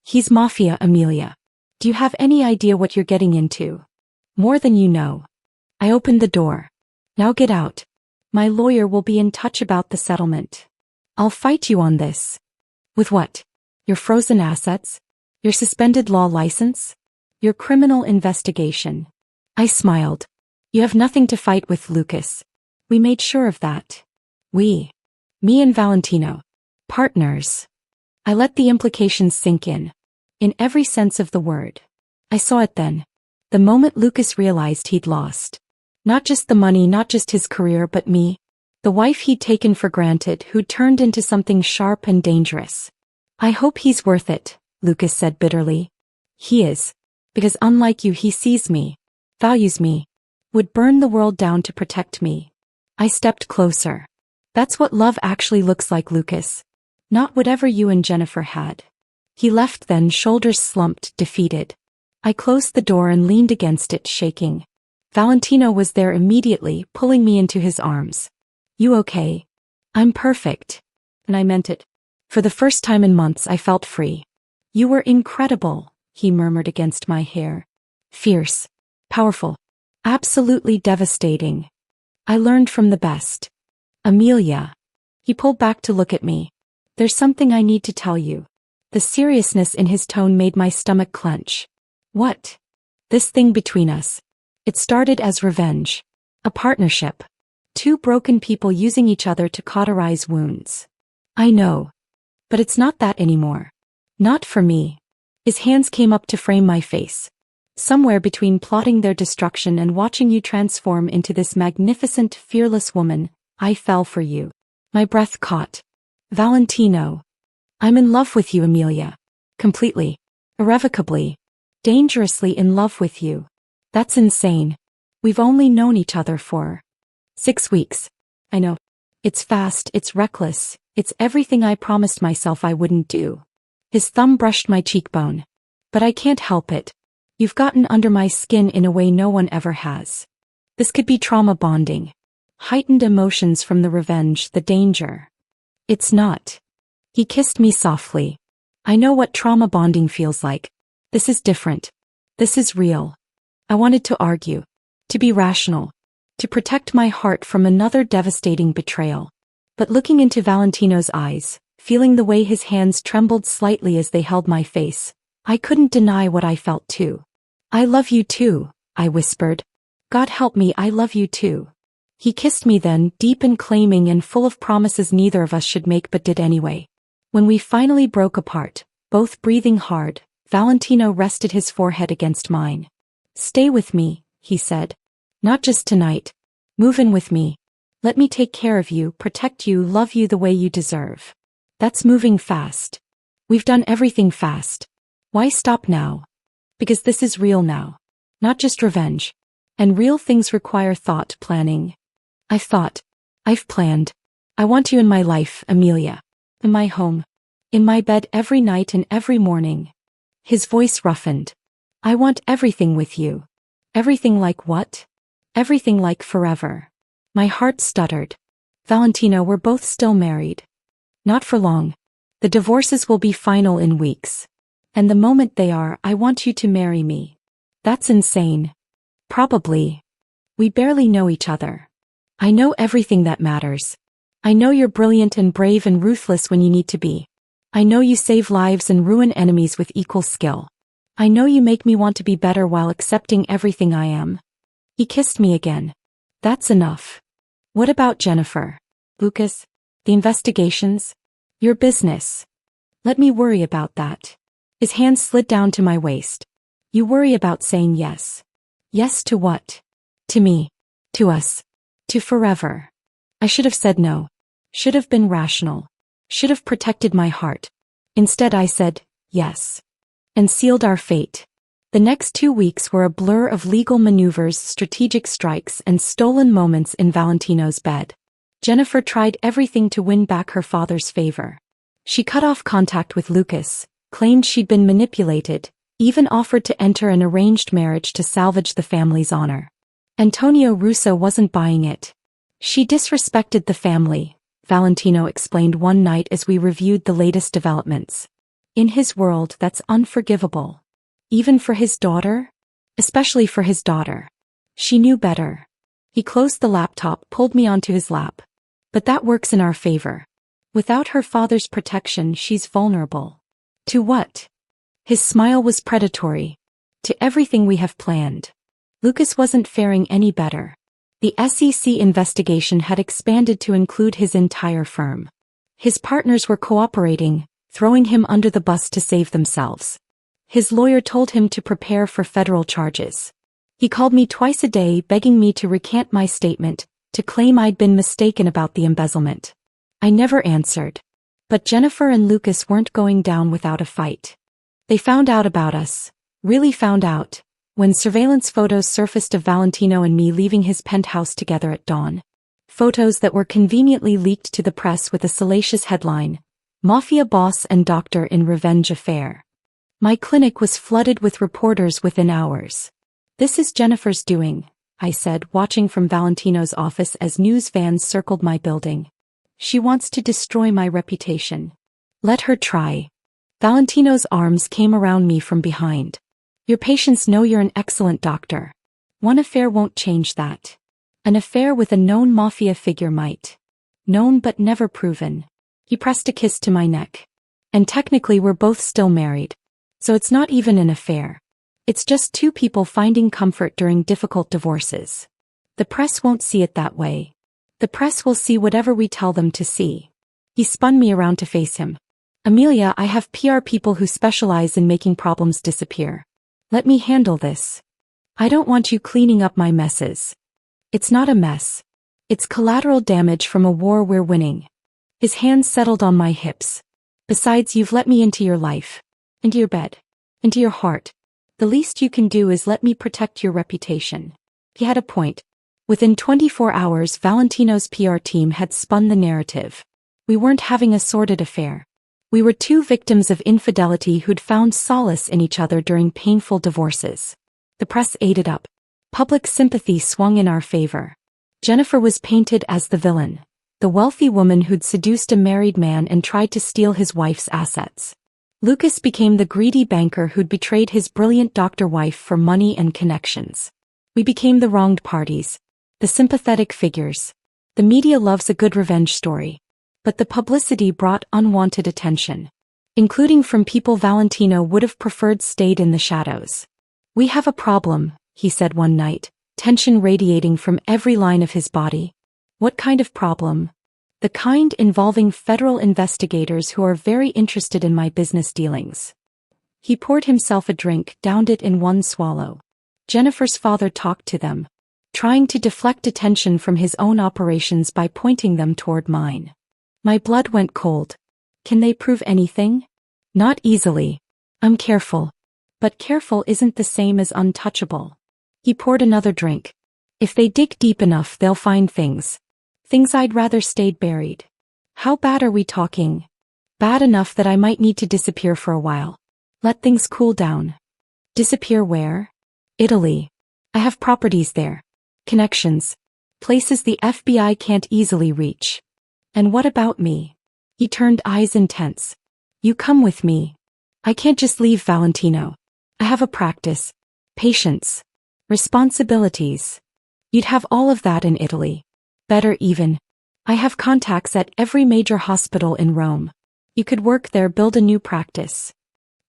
He's mafia, Amelia. Do you have any idea what you're getting into? More than you know. I opened the door. Now get out. My lawyer will be in touch about the settlement. I'll fight you on this. With what? Your frozen assets? Your suspended law license? Your criminal investigation? I smiled. You have nothing to fight with, Lucas. We made sure of that. We. Me and Valentino. Partners. I let the implications sink in. In every sense of the word. I saw it then. The moment Lucas realized he'd lost. Not just the money, not just his career, but me. The wife he'd taken for granted, who'd turned into something sharp and dangerous. I hope he's worth it, Lucas said bitterly. He is. Because unlike you, he sees me. Values me. Would burn the world down to protect me. I stepped closer. That's what love actually looks like, Lucas. Not whatever you and Jennifer had. He left then, shoulders slumped, defeated. I closed the door and leaned against it, shaking. Valentino was there immediately, pulling me into his arms. You okay? I'm perfect. And I meant it. For the first time in months I felt free. You were incredible, he murmured against my hair. Fierce. Powerful. Absolutely devastating. I learned from the best. Amelia. He pulled back to look at me. There's something I need to tell you. The seriousness in his tone made my stomach clench. What? This thing between us. It started as revenge. A partnership. Two broken people using each other to cauterize wounds. I know. But it's not that anymore. Not for me. His hands came up to frame my face. Somewhere between plotting their destruction and watching you transform into this magnificent, fearless woman, I fell for you. My breath caught. Valentino. I'm in love with you, Amelia. Completely. Irrevocably. Dangerously in love with you. That's insane. We've only known each other for 6 weeks. I know. It's fast, it's reckless, it's everything I promised myself I wouldn't do. His thumb brushed my cheekbone. But I can't help it. You've gotten under my skin in a way no one ever has. This could be trauma bonding. Heightened emotions from the revenge, the danger. It's not. He kissed me softly. I know what trauma bonding feels like. This is different. This is real. I wanted to argue. To be rational. To protect my heart from another devastating betrayal. But looking into Valentino's eyes, feeling the way his hands trembled slightly as they held my face, I couldn't deny what I felt too. I love you too, I whispered. God help me, I love you too. He kissed me then, deep and claiming and full of promises neither of us should make but did anyway. When we finally broke apart, both breathing hard, Valentino rested his forehead against mine. Stay with me, he said. Not just tonight. Move in with me. Let me take care of you, protect you, love you the way you deserve. That's moving fast. We've done everything fast. Why stop now? Because this is real now. Not just revenge. And real things require thought, planning. I've thought. I've planned. I want you in my life, Amelia. In my home. In my bed every night and every morning. His voice roughened. I want everything with you. Everything like what? Everything like forever. My heart stuttered. Valentino, we're both still married. Not for long. The divorces will be final in weeks. And the moment they are, I want you to marry me. That's insane. Probably. We barely know each other. I know everything that matters. I know you're brilliant and brave and ruthless when you need to be. I know you save lives and ruin enemies with equal skill. I know you make me want to be better while accepting everything I am. He kissed me again. That's enough. What about Jennifer? Lucas? The investigations? Your business. Let me worry about that. His hand slid down to my waist. You worry about saying yes. Yes to what? To me. To us. To forever. I should have said no. Should have been rational. Should have protected my heart. Instead I said, yes. And sealed our fate. The next 2 weeks were a blur of legal maneuvers, strategic strikes, and stolen moments in Valentino's bed. Jennifer tried everything to win back her father's favor. She cut off contact with Lucas, claimed she'd been manipulated, even offered to enter an arranged marriage to salvage the family's honor. Antonio Russo wasn't buying it. She disrespected the family, Valentino explained one night as we reviewed the latest developments. In his world, that's unforgivable. Even for his daughter? Especially for his daughter. She knew better. He closed the laptop, pulled me onto his lap. But that works in our favor. Without her father's protection, she's vulnerable. To what? His smile was predatory. To everything we have planned. Lucas wasn't faring any better. The SEC investigation had expanded to include his entire firm. His partners were cooperating, throwing him under the bus to save themselves. His lawyer told him to prepare for federal charges. He called me twice a day begging me to recant my statement, to claim I'd been mistaken about the embezzlement. I never answered. But Jennifer and Lucas weren't going down without a fight. They found out about us, really found out, when surveillance photos surfaced of Valentino and me leaving his penthouse together at dawn. Photos that were conveniently leaked to the press with a salacious headline, Mafia Boss and Doctor in Revenge Affair. My clinic was flooded with reporters within hours. This is Jennifer's doing, I said, watching from Valentino's office as news vans circled my building. She wants to destroy my reputation. Let her try. Valentino's arms came around me from behind. Your patients know you're an excellent doctor. One affair won't change that. An affair with a known mafia figure might. Known but never proven. He pressed a kiss to my neck. And technically we're both still married. So it's not even an affair. It's just two people finding comfort during difficult divorces. The press won't see it that way. The press will see whatever we tell them to see. He spun me around to face him. Amelia, I have PR people who specialize in making problems disappear. Let me handle this. I don't want you cleaning up my messes. It's not a mess. It's collateral damage from a war we're winning. His hands settled on my hips. Besides, you've let me into your life. Into your bed. Into your heart. The least you can do is let me protect your reputation. He had a point. Within 24 hours, Valentino's PR team had spun the narrative. We weren't having a sordid affair. We were two victims of infidelity who'd found solace in each other during painful divorces. The press ate it up. Public sympathy swung in our favor. Jennifer was painted as the villain, the wealthy woman who'd seduced a married man and tried to steal his wife's assets. Lucas became the greedy banker who'd betrayed his brilliant doctor wife for money and connections. We became the wronged parties, the sympathetic figures. The media loves a good revenge story. But the publicity brought unwanted attention, including from people Valentino would have preferred stayed in the shadows. We have a problem, he said one night, tension radiating from every line of his body. What kind of problem? The kind involving federal investigators who are very interested in my business dealings. He poured himself a drink, downed it in one swallow. Jennifer's father talked to them, trying to deflect attention from his own operations by pointing them toward mine. My blood went cold. Can they prove anything? Not easily. I'm careful. But careful isn't the same as untouchable. He poured another drink. If they dig deep enough, they'll find things. Things I'd rather stayed buried. How bad are we talking? Bad enough that I might need to disappear for a while. Let things cool down. Disappear where? Italy. I have properties there. Connections. Places the FBI can't easily reach. And what about me? He turned, eyes intense. You come with me. I can't just leave Valentino. I have a practice. Patients. Responsibilities. You'd have all of that in Italy. Better even. I have contacts at every major hospital in Rome. You could work there, build a new practice.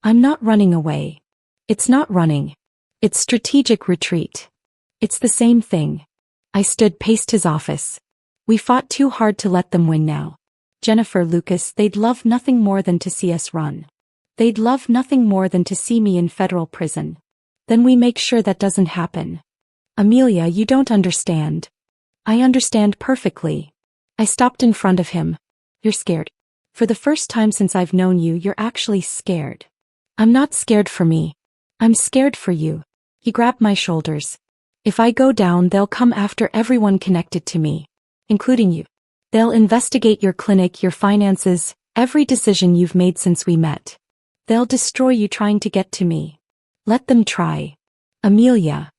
I'm not running away. It's not running. It's strategic retreat. It's the same thing. I stood paced his office. We fought too hard to let them win now. Jennifer, Lucas, they'd love nothing more than to see us run. They'd love nothing more than to see me in federal prison. Then we make sure that doesn't happen. Amelia, you don't understand. I understand perfectly. I stopped in front of him. You're scared. For the first time since I've known you, you're actually scared. I'm not scared for me. I'm scared for you. He grabbed my shoulders. If I go down, they'll come after everyone connected to me, including you. They'll investigate your clinic, your finances, every decision you've made since we met. They'll destroy you trying to get to me. Let them try. Amelia.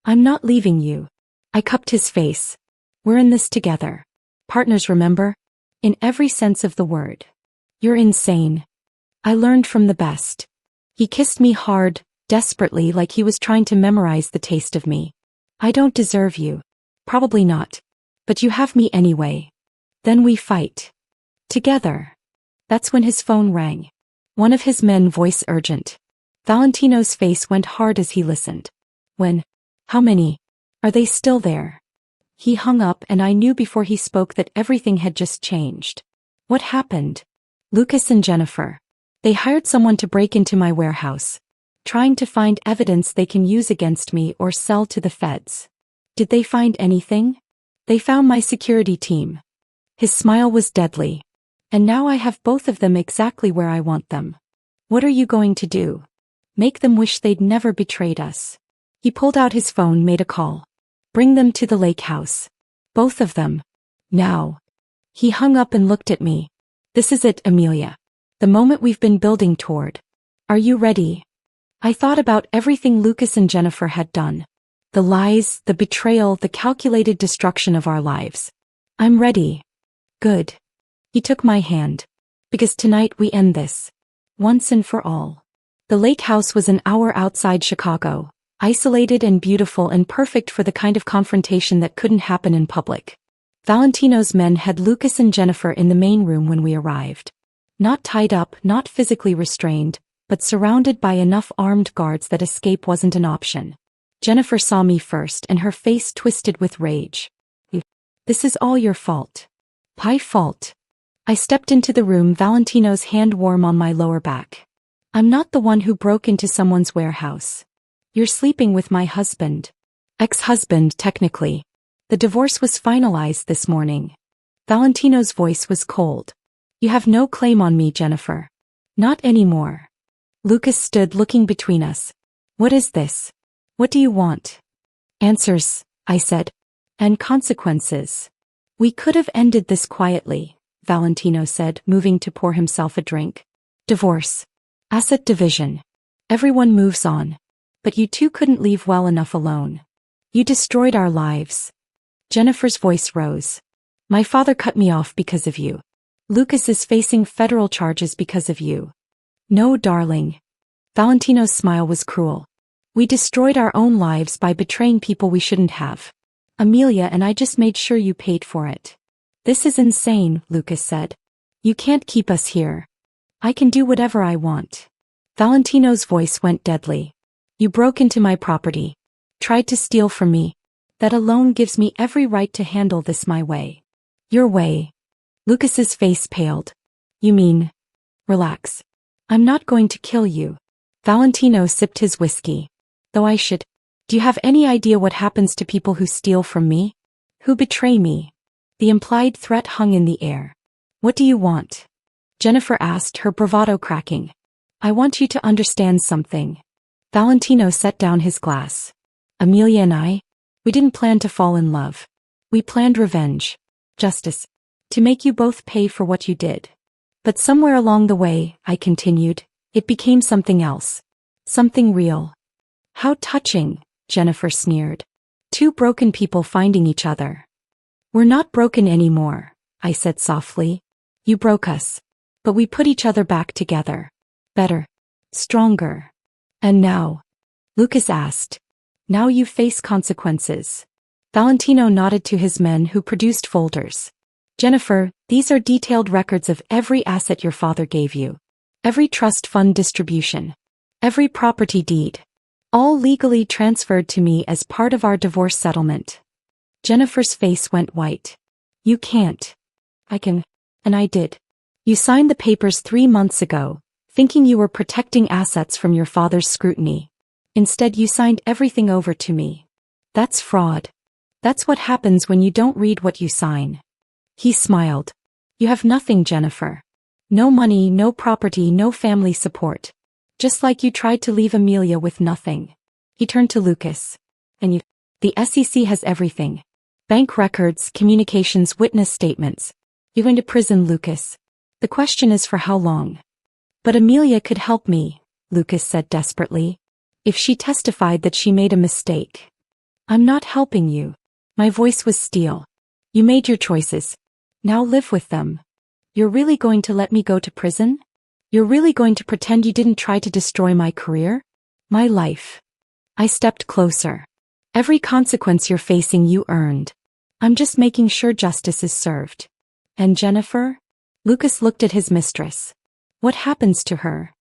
I'm not leaving you. I cupped his face. We're in this together. Partners, remember? In every sense of the word. You're insane. I learned from the best. He kissed me hard, desperately, like he was trying to memorize the taste of me. I don't deserve you. Probably not. But you have me anyway. Then we fight. Together. That's when his phone rang. One of his men, voice urgent. Valentino's face went hard as he listened. When? How many? Are they still there? He hung up and I knew before he spoke that everything had just changed. What happened? Lucas and Jennifer. They hired someone to break into my warehouse, trying to find evidence they can use against me or sell to the feds. Did they find anything? They found my security team. His smile was deadly. And now I have both of them exactly where I want them. What are you going to do? Make them wish they'd never betrayed us. He pulled out his phone, made a call. Bring them to the lake house. Both of them. Now. He hung up and looked at me. This is it, Amelia. The moment we've been building toward. Are you ready? I thought about everything Lucas and Jennifer had done. The lies, the betrayal, the calculated destruction of our lives. I'm ready. Good. He took my hand. Because tonight we end this. Once and for all. The lake house was an hour outside Chicago, isolated and beautiful and perfect for the kind of confrontation that couldn't happen in public. Valentino's men had Lucas and Jennifer in the main room when we arrived. Not tied up, not physically restrained, but surrounded by enough armed guards that escape wasn't an option. Jennifer saw me first and her face twisted with rage. This is all your fault. My fault. I stepped into the room, Valentino's hand warm on my lower back. I'm not the one who broke into someone's warehouse. You're sleeping with my husband. Ex-husband, technically. The divorce was finalized this morning. Valentino's voice was cold. You have no claim on me, Jennifer. Not anymore. Lucas stood looking between us. What is this? What do you want? Answers, I said. And consequences. We could have ended this quietly, Valentino said, moving to pour himself a drink. Divorce. Asset division. Everyone moves on. But you two couldn't leave well enough alone. You destroyed our lives. Jennifer's voice rose. My father cut me off because of you. Lucas is facing federal charges because of you. No, darling. Valentino's smile was cruel. We destroyed our own lives by betraying people we shouldn't have. Amelia and I just made sure you paid for it. This is insane, Lucas said. You can't keep us here. I can do whatever I want. Valentino's voice went deadly. You broke into my property. Tried to steal from me. That alone gives me every right to handle this my way. Your way. Lucas's face paled. You mean? Relax. I'm not going to kill you. Valentino sipped his whiskey. Though I should. Do you have any idea what happens to people who steal from me? Who betray me? The implied threat hung in the air. What do you want? Jennifer asked, her bravado cracking. I want you to understand something. Valentino set down his glass. Amelia and I, we didn't plan to fall in love. We planned revenge. Justice. To make you both pay for what you did. But somewhere along the way, I continued, it became something else. Something real. How touching, Jennifer sneered. Two broken people finding each other. We're not broken anymore, I said softly. You broke us. But we put each other back together. Better. Stronger. And now? Lucas asked. Now you face consequences. Valentino nodded to his men who produced folders. Jennifer, these are detailed records of every asset your father gave you. Every trust fund distribution. Every property deed. All legally transferred to me as part of our divorce settlement. Jennifer's face went white. You can't. I can. And I did. You signed the papers 3 months ago, thinking you were protecting assets from your father's scrutiny. Instead, you signed everything over to me. That's fraud. That's what happens when you don't read what you sign. He smiled. You have nothing, Jennifer. No money, no property, no family support. Just like you tried to leave Amelia with nothing. He turned to Lucas. And you. The SEC has everything. Bank records, communications, witness statements. You're going to prison, Lucas. The question is for how long? But Amelia could help me, Lucas said desperately. If she testified that she made a mistake. I'm not helping you. My voice was steel. You made your choices. Now live with them. You're really going to let me go to prison? You're really going to pretend you didn't try to destroy my career? My life. I stepped closer. Every consequence you're facing you earned. I'm just making sure justice is served. And Jennifer? Lucas looked at his mistress. What happens to her?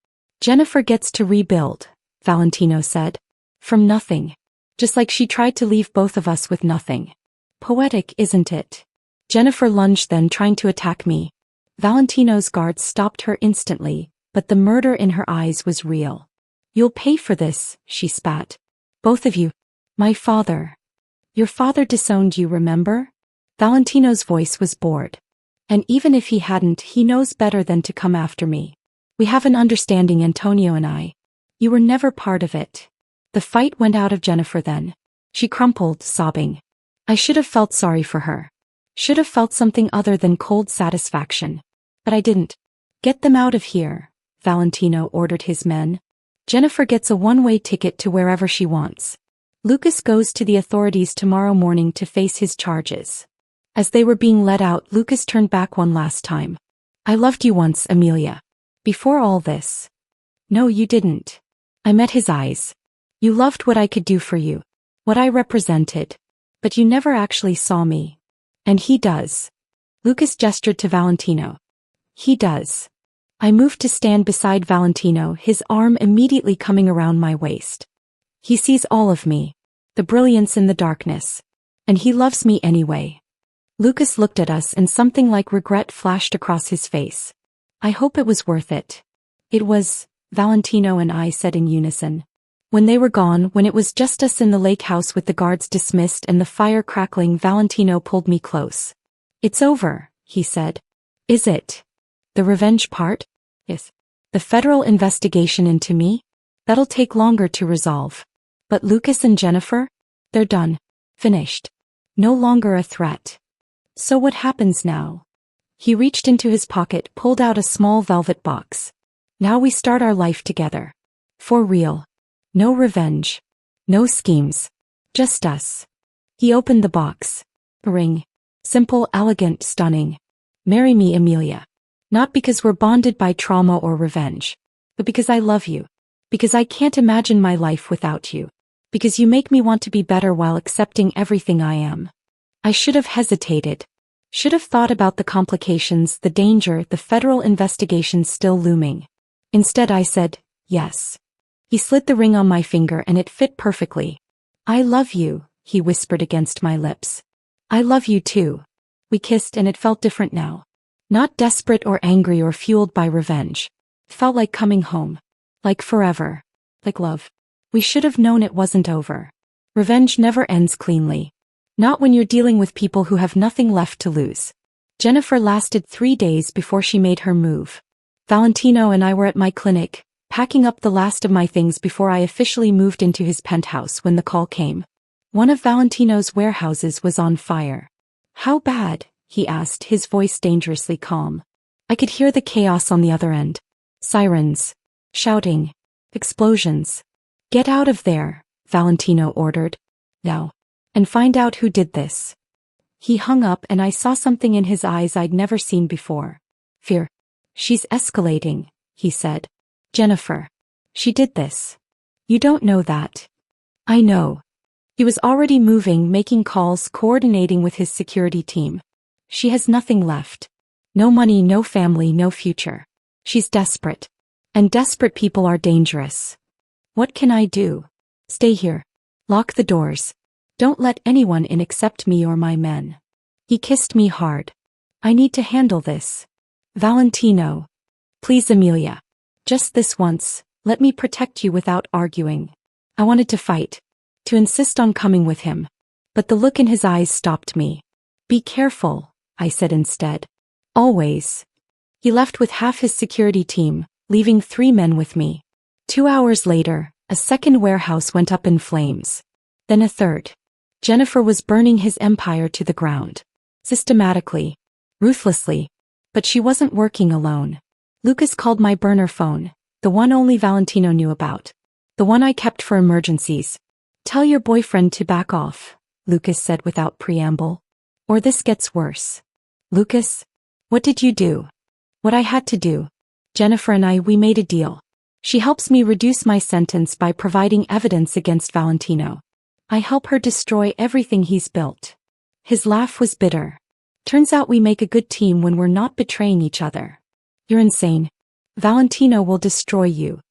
Jennifer gets to rebuild, Valentino said. From nothing. Just like she tried to leave both of us with nothing. Poetic, isn't it? Jennifer lunged then, trying to attack me. Valentino's guards stopped her instantly, but the murder in her eyes was real. You'll pay for this, she spat. Both of you. My father. Your father disowned you, remember? Valentino's voice was bored. And even if he hadn't, he knows better than to come after me. We have an understanding, Antonio and I. You were never part of it. The fight went out of Jennifer then. She crumpled, sobbing. I should have felt sorry for her. Should have felt something other than cold satisfaction. But I didn't. Get them out of here, Valentino ordered his men. Jennifer gets a one-way ticket to wherever she wants. Lucas goes to the authorities tomorrow morning to face his charges. As they were being let out, Lucas turned back one last time. I loved you once, Amelia. Before all this. No, you didn't. I met his eyes. You loved what I could do for you. What I represented. But you never actually saw me. And he does. Lucas gestured to Valentino. He does. I moved to stand beside Valentino, his arm immediately coming around my waist. He sees all of me. The brilliance in the darkness. And he loves me anyway. Lucas looked at us and something like regret flashed across his face. I hope it was worth it. It was, Valentino and I said in unison. When they were gone, when it was just us in the lake house with the guards dismissed and the fire crackling, Valentino pulled me close. It's over, he said. Is it? The revenge part? Yes. The federal investigation into me? That'll take longer to resolve. But Lucas and Jennifer? They're done. Finished. No longer a threat. So what happens now? He reached into his pocket, pulled out a small velvet box. Now we start our life together. For real. No revenge. No schemes. Just us. He opened the box. A ring. Simple, elegant, stunning. Marry me, Amelia. Not because we're bonded by trauma or revenge. But because I love you. Because I can't imagine my life without you. Because you make me want to be better while accepting everything I am. I should have hesitated. Should have thought about the complications, the danger, the federal investigation still looming. Instead I said, yes. He slid the ring on my finger and it fit perfectly. I love you, he whispered against my lips. I love you too. We kissed and it felt different now. Not desperate or angry or fueled by revenge. It felt like coming home. Like forever. Like love. We should have known it wasn't over. Revenge never ends cleanly. Not when you're dealing with people who have nothing left to lose. Jennifer lasted 3 days before she made her move. Valentino and I were at my clinic, packing up the last of my things before I officially moved into his penthouse when the call came. One of Valentino's warehouses was on fire. How bad? He asked, his voice dangerously calm. I could hear the chaos on the other end. Sirens. Shouting. Explosions. Get out of there, Valentino ordered. Now. And find out who did this. He hung up and I saw something in his eyes I'd never seen before. Fear. She's escalating, he said. Jennifer. She did this. You don't know that. I know. He was already moving, making calls, coordinating with his security team. She has nothing left. No money, no family, no future. She's desperate. And desperate people are dangerous. What can I do? Stay here. Lock the doors. Don't let anyone in except me or my men. He kissed me hard. I need to handle this. Valentino. Please, Amelia. Just this once, let me protect you without arguing. I wanted to fight. To insist on coming with him. But the look in his eyes stopped me. Be careful, I said instead. Always. He left with half his security team, leaving 3 men with me. 2 hours later, a second warehouse went up in flames. Then a third. Jennifer was burning his empire to the ground. Systematically. Ruthlessly. But she wasn't working alone. Lucas called my burner phone, the one only Valentino knew about. The one I kept for emergencies. Tell your boyfriend to back off, Lucas said without preamble. Or this gets worse. Lucas? What did you do? What I had to do. Jennifer and we made a deal. She helps me reduce my sentence by providing evidence against Valentino. I help her destroy everything he's built. His laugh was bitter. Turns out we make a good team when we're not betraying each other. You're insane. Valentino will destroy you.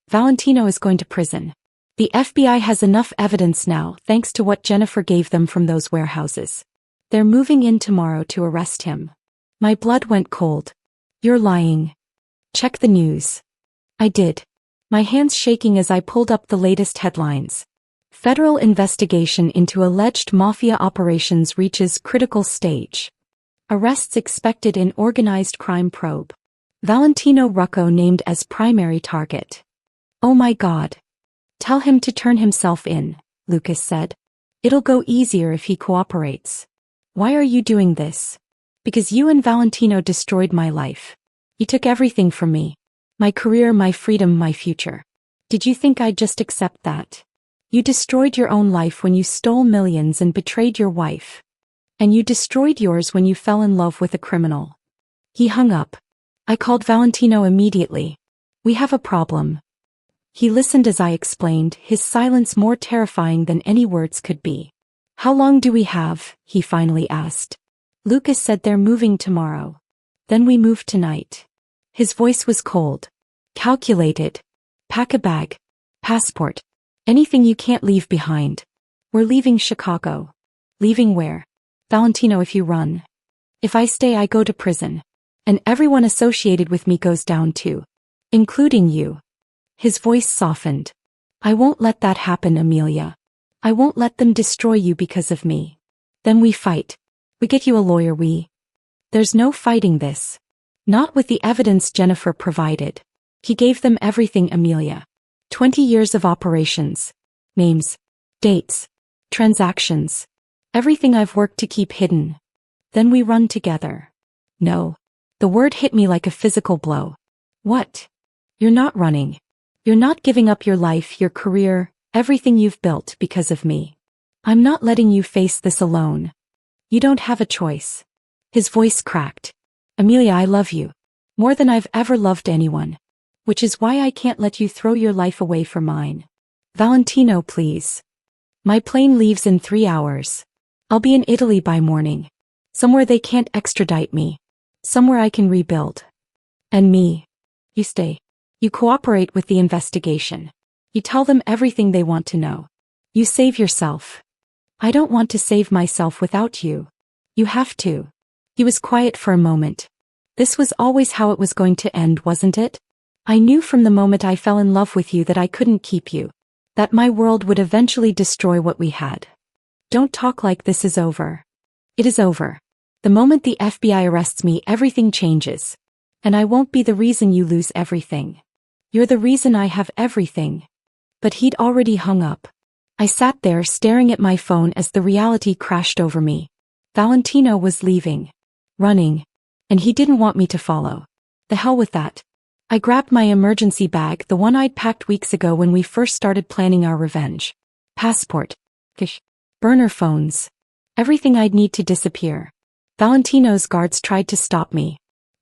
Valentino is going to prison. The FBI has enough evidence now thanks to what Jennifer gave them from those warehouses. They're moving in tomorrow to arrest him. My blood went cold. You're lying. Check the news. I did. My hands shaking as I pulled up the latest headlines. Federal investigation into alleged mafia operations reaches critical stage. Arrests expected in organized crime probe. Valentino Rucco named as primary target. Oh my God. Tell him to turn himself in, Lucas said. It'll go easier if he cooperates. Why are you doing this? Because you and Valentino destroyed my life. You took everything from me. My career, my freedom, my future. Did you think I'd just accept that? You destroyed your own life when you stole millions and betrayed your wife. And you destroyed yours when you fell in love with a criminal. He hung up. I called Valentino immediately. We have a problem. He listened as I explained, his silence more terrifying than any words could be. How long do we have? He finally asked. Lucas said they're moving tomorrow. Then we move tonight. His voice was cold. Calculated. Pack a bag. Passport. Anything you can't leave behind. We're leaving Chicago. Leaving where? Valentino, if you run. If I stay, I go to prison. And everyone associated with me goes down too. Including you. His voice softened. I won't let that happen, Amelia. I won't let them destroy you because of me. Then we fight. We get you a lawyer, There's no fighting this. Not with the evidence Jennifer provided. He gave them everything, Amelia. 20 years of operations. Names. Dates. Transactions. Everything I've worked to keep hidden. Then we run together. No. The word hit me like a physical blow. What? You're not running. You're not giving up your life, your career, everything you've built because of me. I'm not letting you face this alone. You don't have a choice. His voice cracked. Amelia, I love you. More than I've ever loved anyone. Which is why I can't let you throw your life away for mine. Valentino, please. My plane leaves in 3 hours. I'll be in Italy by morning. Somewhere they can't extradite me. Somewhere I can rebuild. And me. You stay. You cooperate with the investigation. You tell them everything they want to know. You save yourself. I don't want to save myself without you. You have to. He was quiet for a moment. This was always how it was going to end, wasn't it? I knew from the moment I fell in love with you that I couldn't keep you. That my world would eventually destroy what we had. Don't talk like this is over. It is over. The moment the FBI arrests me, everything changes. And I won't be the reason you lose everything. You're the reason I have everything. But he'd already hung up. I sat there staring at my phone as the reality crashed over me. Valentino was leaving. Running. And he didn't want me to follow. The hell with that. I grabbed my emergency bag, the one I'd packed weeks ago when we first started planning our revenge. Passport. Kish. Burner phones. Everything I'd need to disappear. Valentino's guards tried to stop me.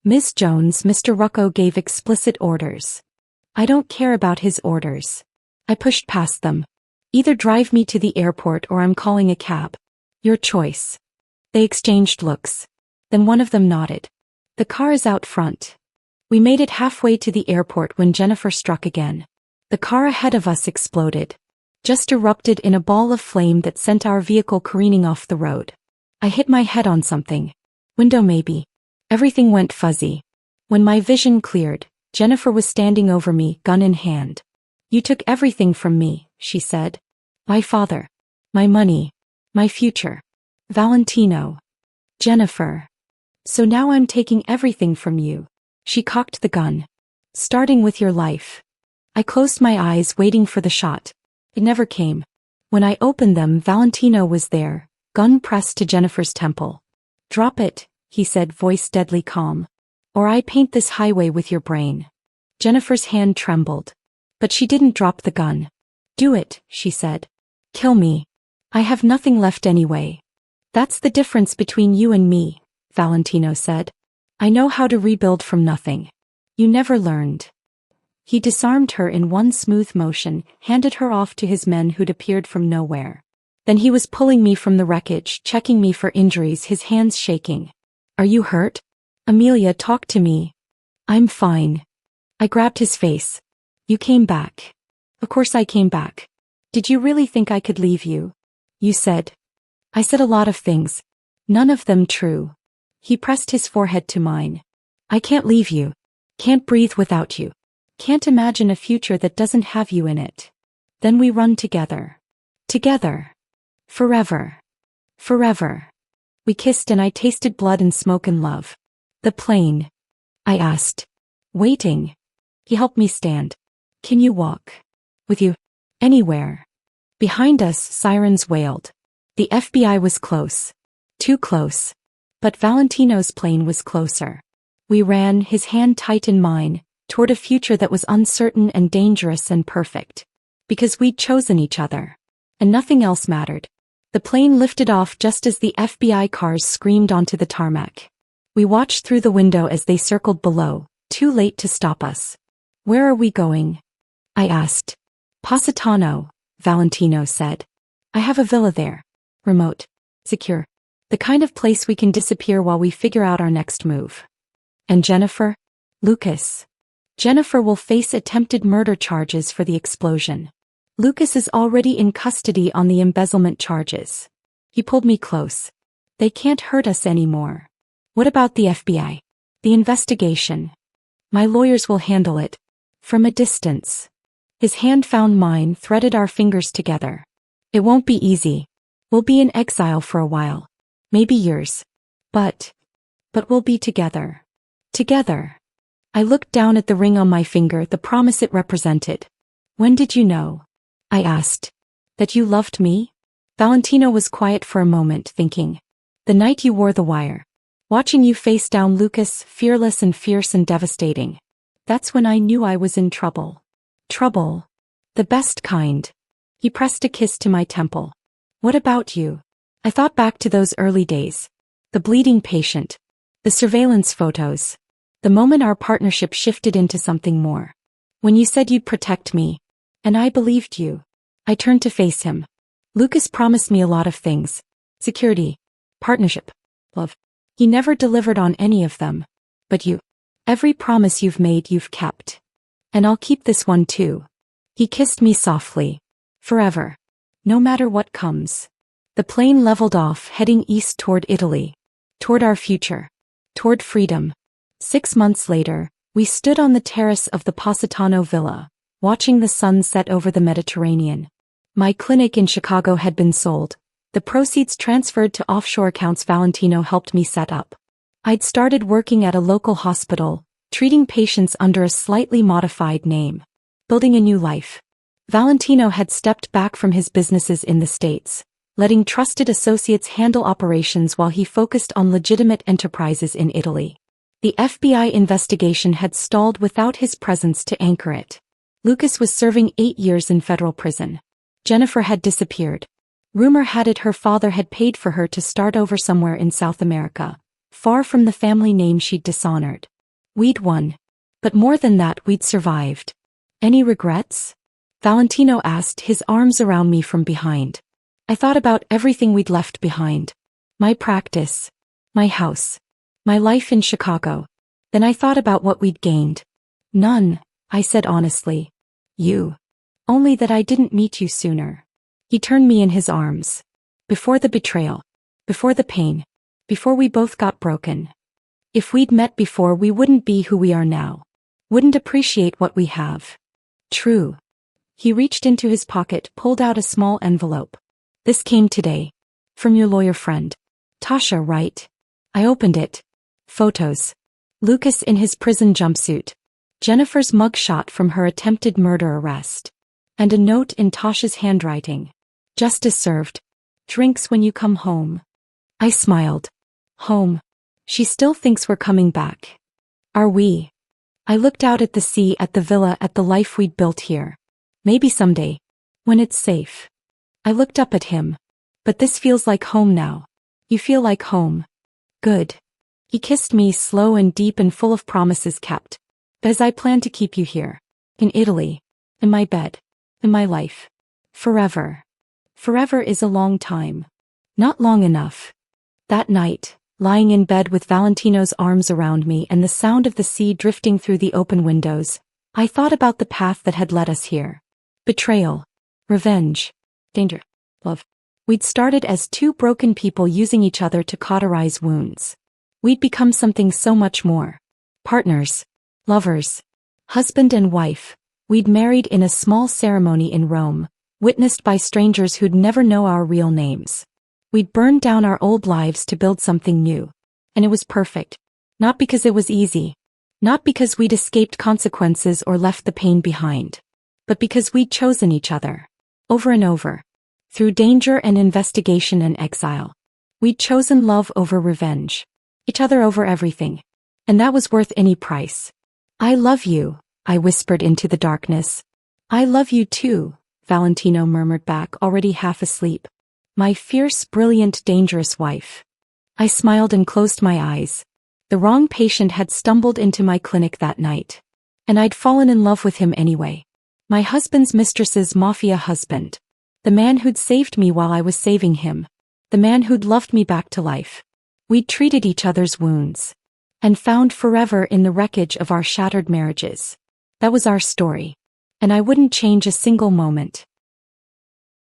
Miss Jones, Mr. Rucco gave explicit orders. I don't care about his orders. I pushed past them. Either drive me to the airport or I'm calling a cab. Your choice. They exchanged looks. Then one of them nodded. The car is out front. We made it halfway to the airport when Jennifer struck again. The car ahead of us exploded. Just erupted in a ball of flame that sent our vehicle careening off the road. I hit my head on something. Window maybe. Everything went fuzzy. When my vision cleared, Jennifer was standing over me, gun in hand. "You took everything from me," she said. "My father. My money. My future. Valentino. Jennifer. So now I'm taking everything from you." She cocked the gun. "Starting with your life." I closed my eyes, waiting for the shot. It never came. When I opened them, Valentino was there, gun pressed to Jennifer's temple. "Drop it," he said, voice deadly calm. "Or I paint this highway with your brain." Jennifer's hand trembled. But she didn't drop the gun. "Do it," she said. "Kill me. I have nothing left anyway." "That's the difference between you and me," Valentino said. "I know how to rebuild from nothing. You never learned." He disarmed her in one smooth motion, handed her off to his men who'd appeared from nowhere. Then he was pulling me from the wreckage, checking me for injuries, his hands shaking. "Are you hurt? Amelia, talk to me." "I'm fine." I grabbed his face. "You came back." "Of course I came back. Did you really think I could leave you?" "You said." "I said a lot of things. None of them true." He pressed his forehead to mine. "I can't leave you. Can't breathe without you. Can't imagine a future that doesn't have you in it. Then we run together. Together. Forever. Forever." We kissed and I tasted blood and smoke and love. "The plane?" I asked. "Waiting." He helped me stand. "Can you walk?" "With you? Anywhere." Behind us, sirens wailed. The FBI was close. Too close. But Valentino's plane was closer. We ran, his hand tight in mine, toward a future that was uncertain and dangerous and perfect. Because we'd chosen each other. And nothing else mattered. The plane lifted off just as the FBI cars screamed onto the tarmac. We watched through the window as they circled below, too late to stop us. "Where are we going?" I asked. "Positano," Valentino said. "I have a villa there. Remote. Secure. The kind of place we can disappear while we figure out our next move." "And Jennifer?" "Lucas. Jennifer will face attempted murder charges for the explosion. Lucas is already in custody on the embezzlement charges." He pulled me close. "They can't hurt us anymore." "What about the FBI? The investigation?" "My lawyers will handle it. From a distance." His hand found mine, threaded our fingers together. "It won't be easy. We'll be in exile for a while. Maybe years. But we'll be together. Together." I looked down at the ring on my finger, the promise it represented. "When did you know?" I asked. "That you loved me?" Valentino was quiet for a moment, thinking. "The night you wore the wire. Watching you face down Lucas, fearless and fierce and devastating. That's when I knew I was in trouble. Trouble. The best kind." He pressed a kiss to my temple. "What about you?" I thought back to those early days. The bleeding patient. The surveillance photos. The moment our partnership shifted into something more. When you said you'd protect me. And I believed you. I turned to face him. "Lucas promised me a lot of things. Security. Partnership. Love. He never delivered on any of them. But you. Every promise you've made, you've kept. And I'll keep this one too." He kissed me softly. "Forever. No matter what comes." The plane leveled off, heading east toward Italy. Toward our future. Toward freedom. 6 months later, we stood on the terrace of the Positano Villa, watching the sun set over the Mediterranean. My clinic in Chicago had been sold. The proceeds transferred to offshore accounts Valentino helped me set up. I'd started working at a local hospital, treating patients under a slightly modified name. Building a new life. Valentino had stepped back from his businesses in the States, letting trusted associates handle operations while he focused on legitimate enterprises in Italy. The FBI investigation had stalled without his presence to anchor it. Lucas was serving 8 years in federal prison. Jennifer had disappeared. Rumor had it her father had paid for her to start over somewhere in South America, far from the family name she'd dishonored. We'd won. But more than that, we'd survived. "Any regrets?" Valentino asked, his arms around me from behind. I thought about everything we'd left behind. My practice. My house. My life in Chicago. Then I thought about what we'd gained. "None," I said honestly. You. Only that I didn't meet you sooner. He turned me in his arms. Before the betrayal. Before the pain. Before we both got broken. If we'd met before, we wouldn't be who we are now. Wouldn't appreciate what we have. True. He reached into his pocket, pulled out a small envelope. This came today. From your lawyer friend. Tasha, right? I opened it. Photos. Lucas in his prison jumpsuit. Jennifer's mugshot from her attempted murder arrest. And a note in Tasha's handwriting. Justice served. Drinks when you come home. I smiled. Home. She still thinks we're coming back. Are we? I looked out at the sea, at the villa, at the life we'd built here. Maybe someday. When it's safe. I looked up at him. But this feels like home now. You feel like home. Good. He kissed me, slow and deep and full of promises kept. As I plan to keep you here. In Italy. In my bed. In my life. Forever. Forever is a long time. Not long enough. That night, lying in bed with Valentino's arms around me and the sound of the sea drifting through the open windows, I thought about the path that had led us here. Betrayal. Revenge. Danger. Love. We'd started as two broken people using each other to cauterize wounds. We'd become something so much more. Partners. Lovers. Husband and wife. We'd married in a small ceremony in Rome, witnessed by strangers who'd never know our real names. We'd burned down our old lives to build something new. And it was perfect. Not because it was easy. Not because we'd escaped consequences or left the pain behind. But because we'd chosen each other. Over and over. Through danger and investigation and exile. We'd chosen love over revenge. Each other over everything. And that was worth any price. I love you, I whispered into the darkness. I love you too, Valentino murmured back, already half asleep. My fierce, brilliant, dangerous wife. I smiled and closed my eyes. The wrong patient had stumbled into my clinic that night. And I'd fallen in love with him anyway. My husband's mistress's mafia husband. The man who'd saved me while I was saving him. The man who'd loved me back to life. We'd treated each other's wounds. And found forever in the wreckage of our shattered marriages. That was our story. And I wouldn't change a single moment.